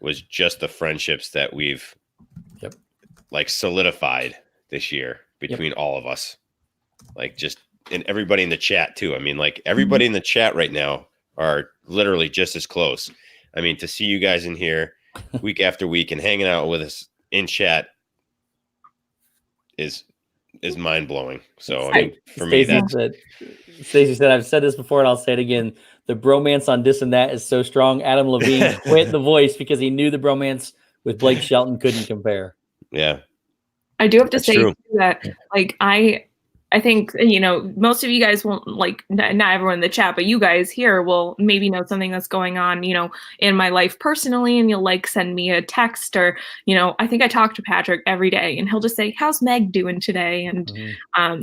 was just the friendships that we've like solidified this year between all of us. Like just and everybody in the chat too. I mean, like everybody in the chat right now are literally just as close. I mean, to see you guys in here week after week and hanging out with us in chat is mind blowing. So I mean, for me, Stacey said, I've said this before and I'll say it again. The bromance on This and That is so strong. Adam Levine quit The Voice because he knew the bromance with Blake Shelton couldn't compare. Yeah. I do have to That's say true. that, like, I think, you know, most of you guys won't, like, not everyone in the chat, but you guys here will maybe know something that's going on, you know, in my life personally, and you'll like send me a text or, you know, I think I talk to Patrick every day and he'll just say, how's Meg doing today? And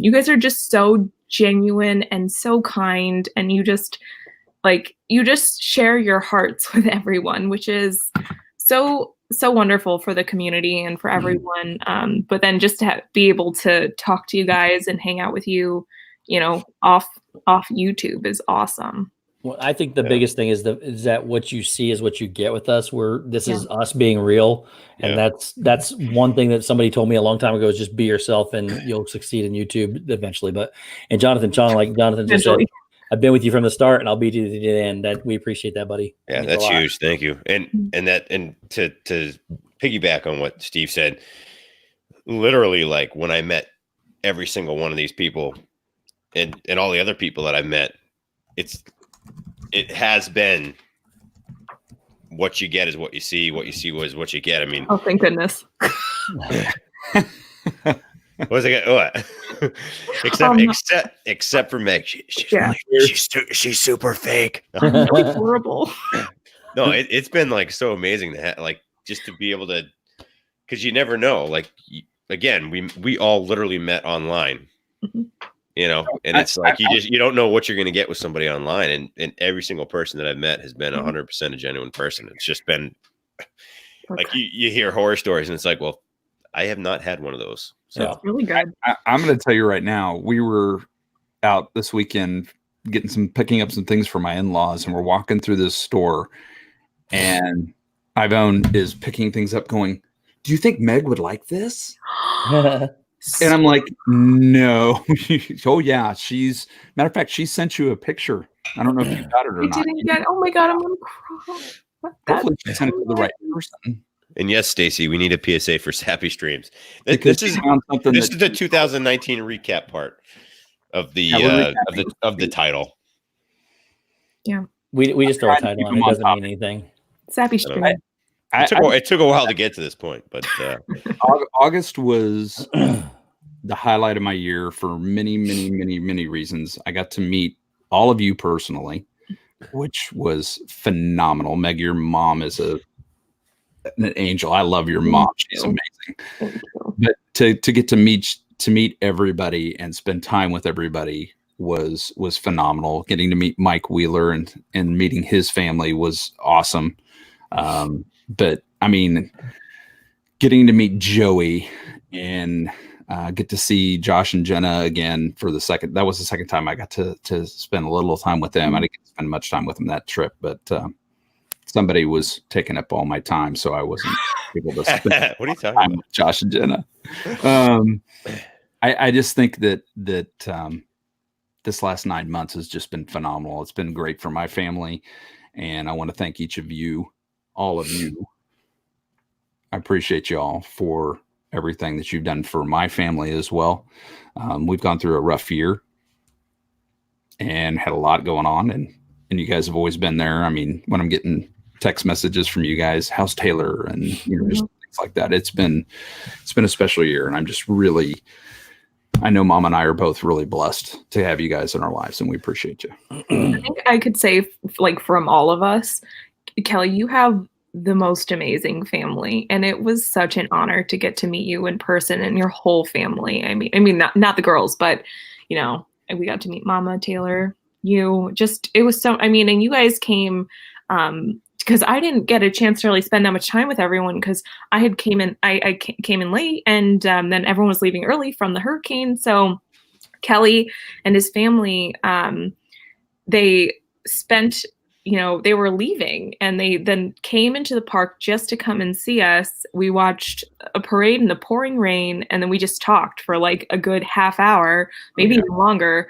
you guys are just so genuine and so kind, and you just share your hearts with everyone, which is so wonderful for the community and for everyone. But then just to be able to talk to you guys and hang out with you, you know, off YouTube is awesome. Well, I think the biggest thing is that what you see is what you get with us. This is us being real, and that's one thing that somebody told me a long time ago is just be yourself and you'll succeed in YouTube eventually. And Jonathan Chong, like Jonathan just said, I've been with you from the start, and I'll be to the end. That we appreciate that, buddy. Yeah, that's huge. Thank you. And to piggyback on what Steve said, literally, like when I met every single one of these people, and all the other people that I've met, it has been what you get is what you see. What you see was what you get. I mean, oh, thank goodness. What was it? What? except for Meg, she's super fake. Really horrible. No, it's been like so amazing to like just to be able to, because you never know. Like again, we all literally met online, you know, and it's like you don't know what you're going to get with somebody online, and every single person that I've met has been 100% a genuine person. It's just been like you hear horror stories, and it's like, well, I have not had one of those. So it's really good. I'm going to tell you right now, we were out this weekend picking up some things for my in-laws, and we're walking through this store, and Ivone is picking things up going, do you think Meg would like this? And I'm like, no. Oh yeah. Matter of fact, she sent you a picture. I don't know if you got it or not. Didn't get, oh my God, I'm going to cry. Hopefully she sent it to the right person. And yes, Stacy, we need a PSA for Sappy Streams. This is the 2019 recap part of the title. Yeah, we just throw a title on it. It doesn't mean anything. Sappy Stream. It took a while to get to this point, but August was the highlight of my year for many, many, many, many reasons. I got to meet all of you personally, which was phenomenal. Meg, your mom is an angel. I love your mom. She's amazing. But to get to meet everybody and spend time with everybody was phenomenal. Getting to meet Mike Wheeler and meeting his family was awesome. But I mean, getting to meet Joey and get to see Josh and Jenna again that was the second time I got to spend a little time with them. I didn't get to spend much time with them that trip, but somebody was taking up all my time, so I wasn't able to spend what are you talking time about? with Josh and Jenna. I just think that this last 9 months has just been phenomenal. It's been great for my family, and I want to thank each of you, all of you. I appreciate you all for everything that you've done for my family as well. We've gone through a rough year and had a lot going on, and you guys have always been there. I mean, when I'm getting text messages from you guys, how's Taylor, and just things like that. It's been a special year, and I'm just really, I know Mom and I are both really blessed to have you guys in our lives, and we appreciate you. I think I could say, like, from all of us, Kelly, you have the most amazing family, and it was such an honor to get to meet you in person and your whole family. I mean, not the girls, but you know, we got to meet Mama, Taylor, you. It was so. I mean, and you guys came because I didn't get a chance to really spend that much time with everyone because I had came in late, and then everyone was leaving early from the hurricane, so Kelly and his family, they spent, they were leaving and they then came into the park just to come and see us. We watched a parade in the pouring rain, and then we just talked for like a good half hour, maybe even longer.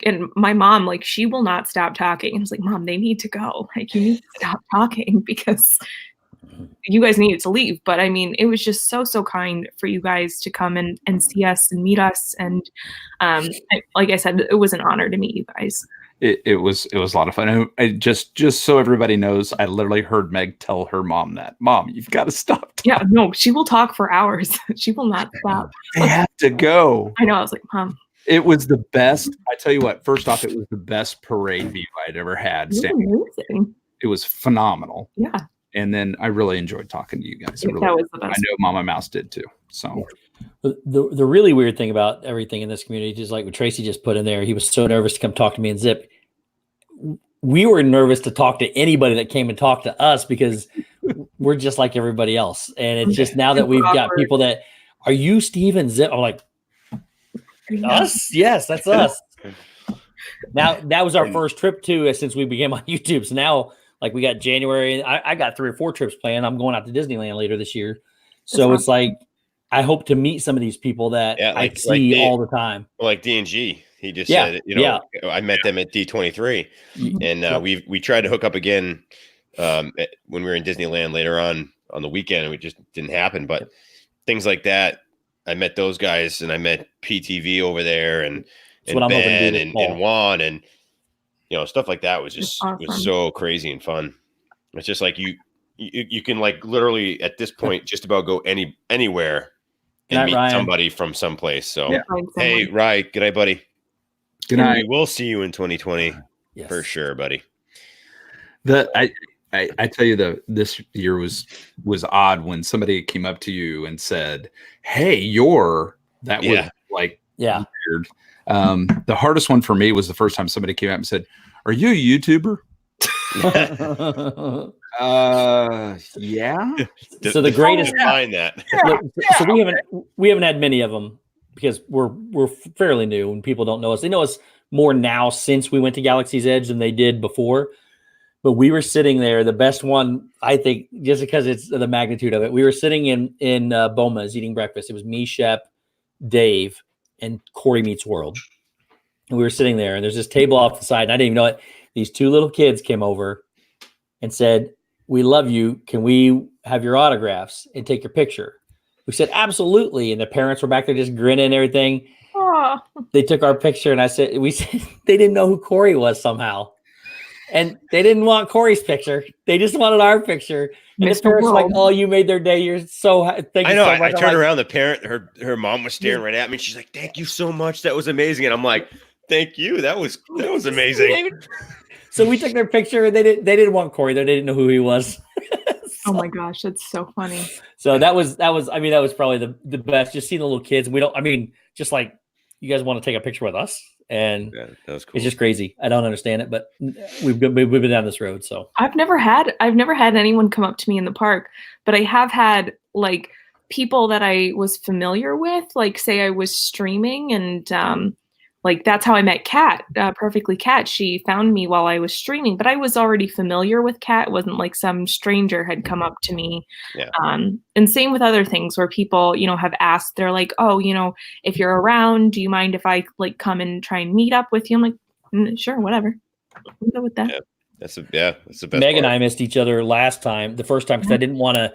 And my mom, like, she will not stop talking. I was like, Mom, they need to go. Like, you need to stop talking because you guys needed to leave. But I mean, it was just so, so kind for you guys to come and see us and meet us. And like I said, it was an honor to meet you guys. It was a lot of fun. I just so everybody knows, I literally heard Meg tell her mom that, Mom, you've got to stop talking. Yeah, no, she will talk for hours. She will not stop. They have to go. I know. I was like, Mom. It was the best. I tell you what, first off, it was the best parade view I'd ever had. Amazing. It was phenomenal. Yeah. And then I really enjoyed talking to you guys. Yeah, that was the best. I know Mama Mouse did too. So the really weird thing about everything in this community is like what Tracy just put in there. He was so nervous to come talk to me and Zip. We were nervous to talk to anybody that came and talked to us because we're just like everybody else. And it's just now that we've got people that, are you Steve and Zip? I'm like, us? Yes, that's us. Now that was our first trip too, since we became on YouTube. So now, like, we got January. I got 3 or 4 trips planned. I'm going out to Disneyland later this year. So it's like, I hope to meet some of these people that I see all the time. Like D&G. He just said, I met them at D23, and we tried to hook up again when we were in Disneyland later on the weekend, and it just didn't happen. But things like that, I met those guys, and I met PTV over there, and Ben and Juan, and stuff like that was just was so crazy and fun. It's just like you can like literally at this point just about go anywhere and meet somebody from someplace. So hey, Rye, good night, buddy. Good night. We will see you in 2020 for sure, buddy. I tell you, this year was odd when somebody came up to you and said, "Hey, was like weird." The hardest one for me was the first time somebody came up and said, "Are you a YouTuber?" Yeah. So the greatest find that. So we haven't had many of them because we're fairly new and people don't know us. They know us more now since we went to Galaxy's Edge than they did before. But we were sitting there, the best one, I think, just because it's the magnitude of it. We were sitting in Boma's eating breakfast. It was me, Shep, Dave, and Corey Meets World. And we were sitting there, and there's this table off the side, and I didn't even know it. These 2 little kids came over and said, "We love you. Can we have your autographs and take your picture?" We said, "Absolutely." And the parents were back there just grinning and everything. Aww. They took our picture, and we said they didn't know who Corey was somehow. And they didn't want Corey's picture. They just wanted our picture. And the parents were like, "Oh, you made their day. You're so thank you so much." I turned around. The parent, her mom was staring right at me. She's like, "Thank you so much. That was amazing." And I'm like, "Thank you. That was amazing." So we took their picture, and they didn't want Corey. They didn't know who he was. Oh my gosh, that's so funny. So that was probably the best. Just seeing the little kids. Just like, you guys want to take a picture with us. And that was cool. It's just crazy. I don't understand it, but we've been down this road. So I've never had anyone come up to me in the park, but I have had like people that I was familiar with, like say I was streaming and like that's how I met Kat, Perfectly Kat. She found me while I was streaming, but I was already familiar with Kat. It wasn't like some stranger had come up to me. Yeah. And same with other things where people, have asked, they're like, "Oh, if you're around, do you mind if I like come and try and meet up with you?" I'm like, "Sure, whatever." I'm good with that. Yeah. That's the best. Meg and part. I missed each other the first time, because I didn't want to,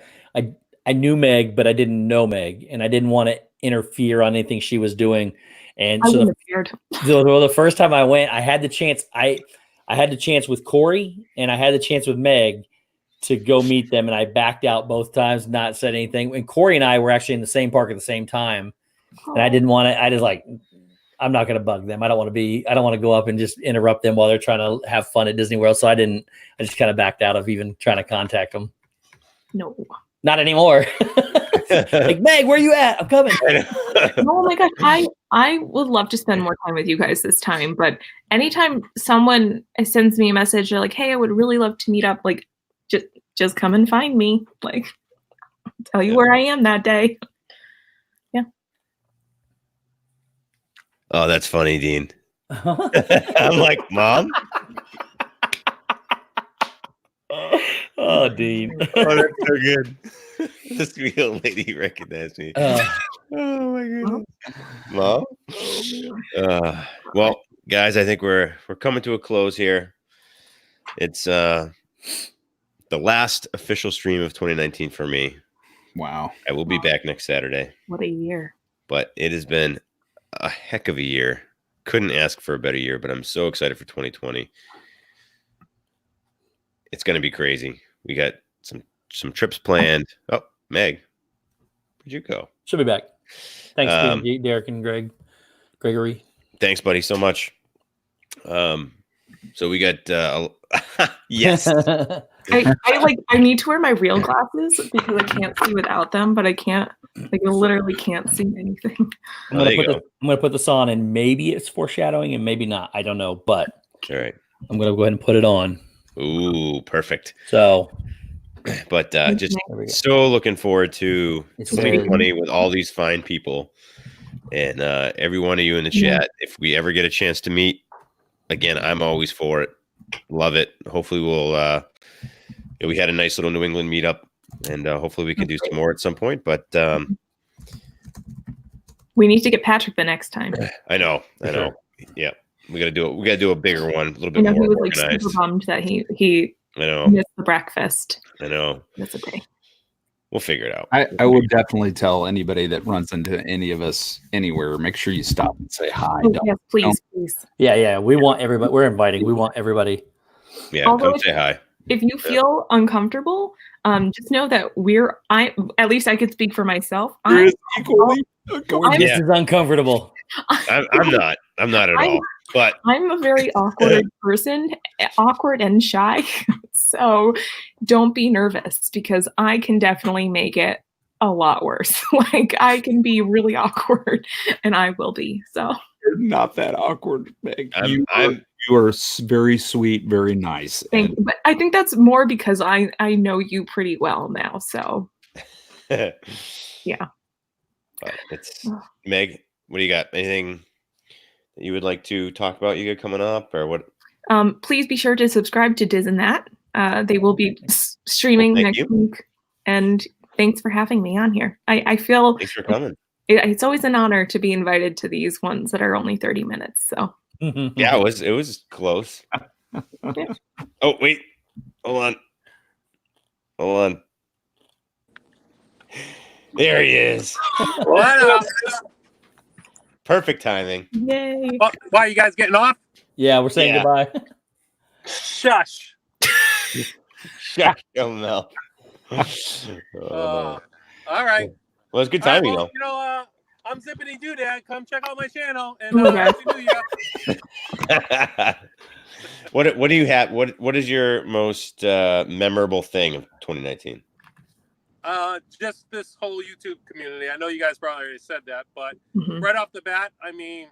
I knew Meg, but I didn't know Meg, and I didn't want to interfere on anything she was doing. And so the first time I went, I had the chance. I had the chance with Corey, and I had the chance with Meg to go meet them, and I backed out both times, not said anything. And Corey and I were actually in the same park at the same time, and I didn't want to. I just like, I'm not going to bug them. I don't want to go up and just interrupt them while they're trying to have fun at Disney World. So I just kind of backed out of even trying to contact them. No, not anymore. Like, Meg, where you at? I'm coming. Oh my gosh, I would love to spend more time with you guys this time. But anytime someone sends me a message, they're like, "Hey, I would really love to meet up." Like, just come and find me. Like, I'll tell you where I am that day. Yeah. Oh, that's funny, Dean. I'm like, Mom? Oh, Dean. Oh, that's so good. The sweet old lady recognized me. Oh my goodness. Mom? Well, guys, I think we're coming to a close here. It's the last official stream of 2019 for me. Wow. I will be back next Saturday. What a year. But it has been a heck of a year. Couldn't ask for a better year, but I'm so excited for 2020. It's going to be crazy. We got some trips planned. Oh, Meg, where'd you go? She'll be back. Thanks, Derek and Gregory. Thanks, buddy, so much. So we got yes. I need to wear my real glasses because I can't see without them, but I literally can't see anything. I'm gonna put this on, and maybe it's foreshadowing, and maybe not. I don't know, but all right. I'm gonna go ahead and put it on. Ooh, perfect. So, but just so looking forward to 2020 with all these fine people and every one of you in the chat. If we ever get a chance to meet again, I'm always for it. Love it. Hopefully we'll we had a nice little New England meetup, and hopefully we can do some more at some point. But we need to get Patrick the next time. I know. Yeah, we got to do it. We got to do a bigger one, a little bit more he was organized. Like super bummed that he missed the breakfast. I know. That's okay. We'll figure it out. I would definitely tell anybody that runs into any of us anywhere, make sure you stop and say hi. Yes, please. Yeah. We want everybody. We're inviting. We want everybody. Yeah, come say hi. If you feel uncomfortable, just know that at least I could speak for myself. This is uncomfortable. I'm not at all. But I'm a very awkward person, awkward and shy. So don't be nervous because I can definitely make it a lot worse. I can be really awkward, and I will be. So you're not that awkward, Meg. You are very sweet, very nice. Thank you. But I think that's more because I know you pretty well now. So yeah. But it's Meg. What do you got? Anything that you would like to talk about? You got coming up or what? Please be sure to subscribe to Diz and That. They will be streaming next week. And thanks for having me on here. I feel thanks for coming. It's always an honor to be invited to these ones that are only 30 minutes. So yeah, it was close. Yeah. Oh wait, hold on. There he is. What up? Perfect timing. Yay! Why are you guys getting off? Yeah, we're saying goodbye. Shush. Shush, Mel. All right. Well, it's good timing, though. You know, I'm Zippity Doodad. Come check out my channel and Happy New Year. What do you have? What is your most memorable thing of 2019? Just this whole YouTube community. I know you guys probably already said that, but right off the bat, I mean,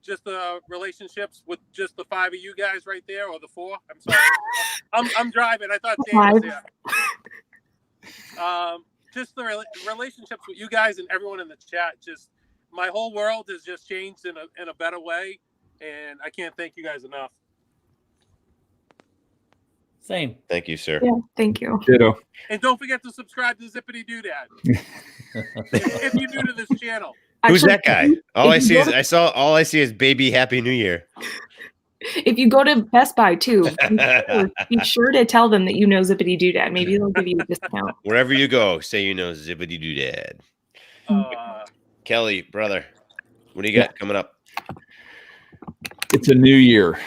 just the relationships with just the 5 of you guys right there, or the 4. I'm sorry, I'm driving. I thought Dave was there. Just the relationships with you guys and everyone in the chat. Just my whole world has just changed in a better way, and I can't thank you guys enough. Same. Thank you, sir. Yeah, thank you. Ditto. And don't forget to subscribe to Zippity Doodad if you're new to this channel. Who's that guy? All I see is baby Happy New Year. If you go to Best Buy too, be sure to tell them that you know Zippity Doodad. Maybe they'll give you a discount. Wherever you go, say you know Zippity Doodad. Kelly, brother, what do you got coming up? It's a new year.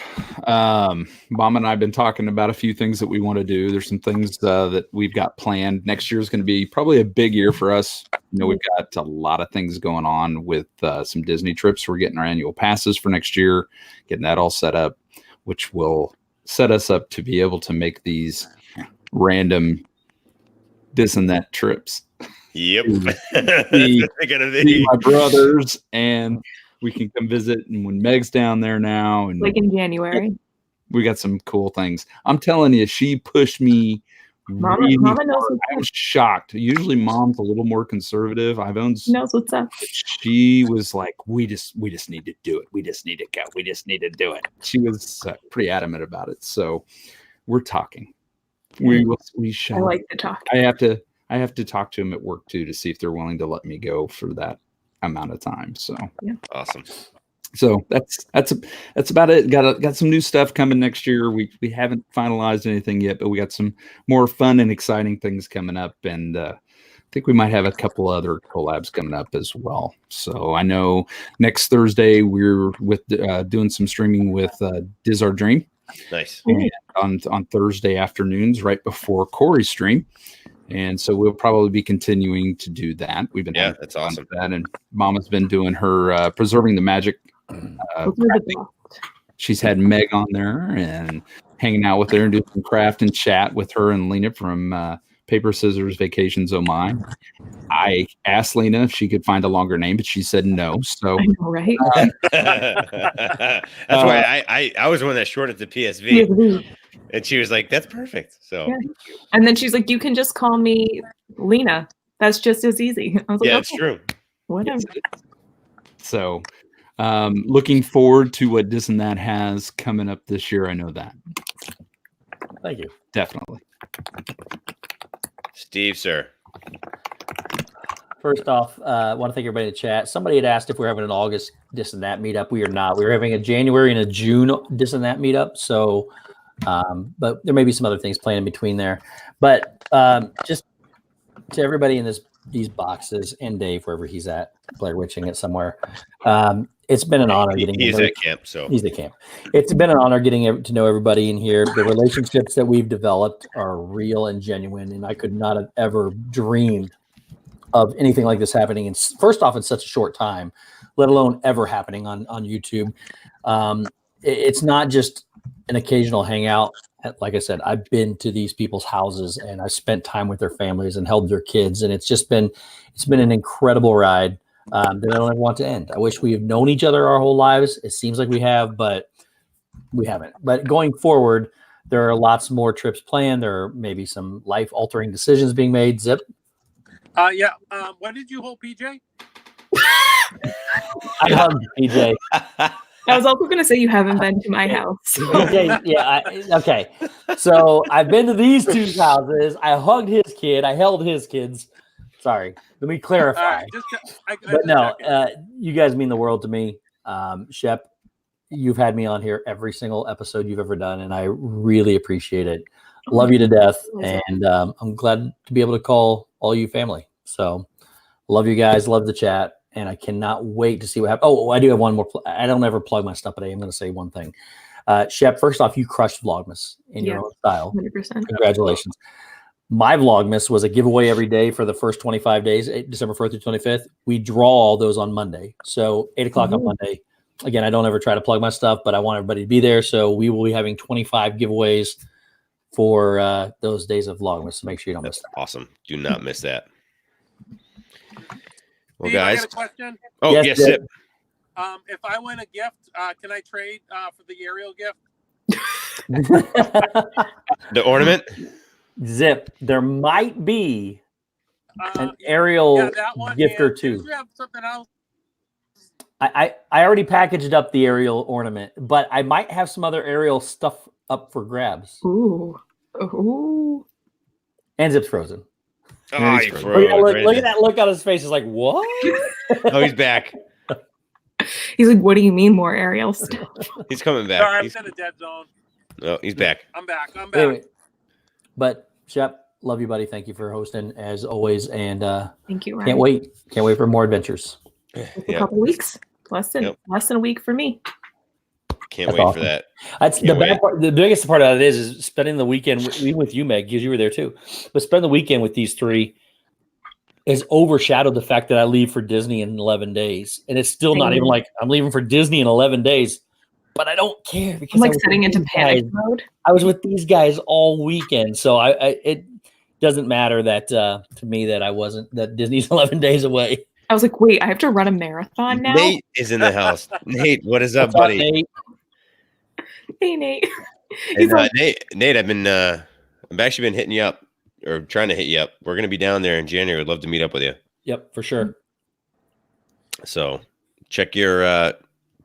Mom and I have been talking about a few things that we want to do. There's some things that we've got planned. Next year is going to be probably a big year for us. You know, we've got a lot of things going on with some Disney trips. We're getting our annual passes for next year, getting that all set up, which will set us up to be able to make these random this and that trips. Yep. see my brothers, and we can come visit. And when Meg's down there now, and like in January, we got some cool things. I'm telling you, she pushed me really Mama knows hard. what's I up. was shocked. Usually mom's a little more conservative. She knows what's up. She was like, we just need to do it. We just need to go. We just need to do it. She was pretty adamant about it. So we're talking. We I shall. like to talk. I have to talk to him at work too to see if they're willing to let me go for that amount of time. So Awesome. So that's about it. Got some new stuff coming next year. We haven't finalized anything yet, but we got some more fun and exciting things coming up, and I think we might have a couple other collabs coming up as well. So I know next Thursday we're doing some streaming with Diz Our Dream. Nice. And on Thursday afternoons, right before Corey's stream. And so we'll probably be continuing to do that. We've been that's awesome. That, and Mama's been doing her preserving the magic. She's had Meg on there and hanging out with her and doing some craft and chat with her and Lena from Paper Scissors Vacations Oh My. I asked Lena if she could find a longer name, but she said no. So I know, right? That's why I was the one that shorted to PSV. And she was like, "That's perfect." So, and then she's like, "You can just call me Lena. That's just as easy." I was like, it's true. Whatever. So, looking forward to what This and That has coming up this year. I know that. Thank you. Definitely. Steve, sir. First off, I want to thank everybody in the chat. Somebody had asked if we're having an August This and That meetup. We are not. We're having a January and a June This and That meetup. So. But there may be some other things playing in between there. But just to everybody in these boxes and Dave, wherever he's at, Blair Witching it somewhere. It's been an honor getting. He's at camp, so he's at camp. It's been an honor getting to know everybody in here. The relationships that we've developed are real and genuine, and I could not have ever dreamed of anything like this happening. And first off, in such a short time, let alone ever happening on YouTube. It's not just an occasional hangout. Like I said, I've been to these people's houses and I've spent time with their families and held their kids. And it's been an incredible ride that I don't ever want to end. I wish we have known each other our whole lives. It seems like we have, but we haven't. But going forward, there are lots more trips planned. There are maybe some life altering decisions being made. Zip. When did you hold PJ? I hugged PJ. I was also going to say you haven't been to my house. Okay, okay. So I've been to these two houses. I hugged his kid. I held his kids. Sorry, let me clarify. But no, you guys mean the world to me. Shep, you've had me on here every single episode you've ever done, and I really appreciate it. Love you to death, and I'm glad to be able to call all you family. So love you guys. Love the chat. And I cannot wait to see what happens. Oh, I do have one more. I don't ever plug my stuff, but I am going to say one thing. Shep, first off, you crushed Vlogmas in your own style. 100%. Congratulations. My Vlogmas was a giveaway every day for the first 25 days, December 4th through 25th. We draw all those on Monday. So 8 o'clock on Monday. Again, I don't ever try to plug my stuff, but I want everybody to be there. So we will be having 25 giveaways for those days of Vlogmas. So make sure you don't miss that. Awesome. Do not miss that. Well, Steve, guys. I got a question. Oh, yes. Zip. If I win a gift, can I trade for the Ariel gift? The ornament? Zip. There might be an Ariel gift or two. Did you have something else? I already packaged up the Ariel ornament, but I might have some other Ariel stuff up for grabs. Ooh. And Zip's frozen. Oh, look at that look on his face. He's like, what? Oh, he's back. He's like, what do you mean more Ariel stuff? He's coming back. Sorry, I'm in a dead zone. No, he's back. I'm back. Anyway, but Shep, love you, buddy. Thank you for hosting as always. And thank you, Ryan. Can't wait for more adventures. A couple weeks. Less than a week for me. Can't wait for that. That's the bad part. The biggest part of it is spending the weekend even with you, Meg, because you were there too. But spend the weekend with these three has overshadowed the fact that I leave for Disney in 11 days, and it's still not even like I'm leaving for Disney in 11 days. But I don't care because I'm like setting into panic mode. I was with these guys all weekend, so it doesn't matter that to me that Disney's 11 days away. I was like, wait, I have to run a marathon now. Nate is in the house. Nate, what is up, buddy? Nate? Hey, Nate. And, Nate, I've actually been hitting you up or trying to hit you up. We're going to be down there in January. We'd love to meet up with you. Yep, for sure. So check your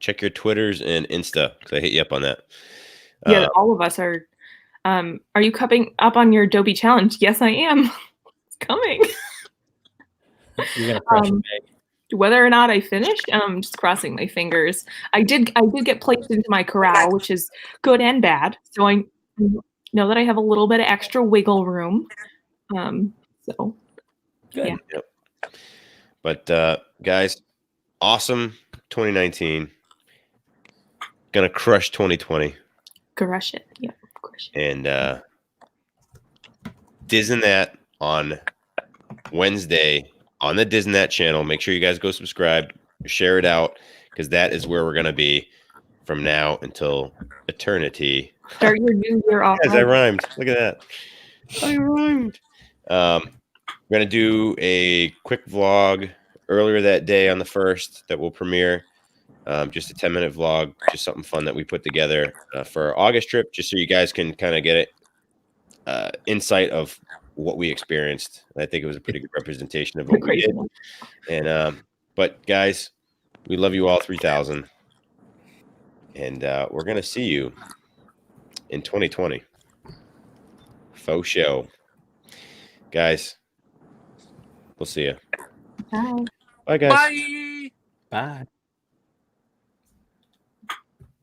Twitters and Insta because I hit you up on that. Yeah, all of us are. Are you coming up on your Adobe challenge? Yes, I am. It's coming. You're gonna crush it, Meg. Whether or not I finished, I'm just crossing my fingers. I did get placed into my corral, which is good and bad. So I know that I have a little bit of extra wiggle room. So Good. yeah. Yep. But guys, awesome 2019. Gonna crush 2020. Crush it. Yeah, crush it. And Disney on Wednesday on the Disney channel. Make sure you guys go subscribe, share it out, because that is where we're gonna be from now until eternity. Start your new year off. Guys, I rhymed. Look at that. I rhymed. We're gonna do a quick vlog earlier that day on the 1st that will premiere. Just a 10-minute vlog, just something fun that we put together for our August trip, just so you guys can kind of get it insight of what we experienced. I think it was a pretty good representation of what we did. And but guys, we love you all 3,000, and we're gonna see you in 2020. Faux show, guys. We'll see you. Bye. Bye, guys. Bye. Bye.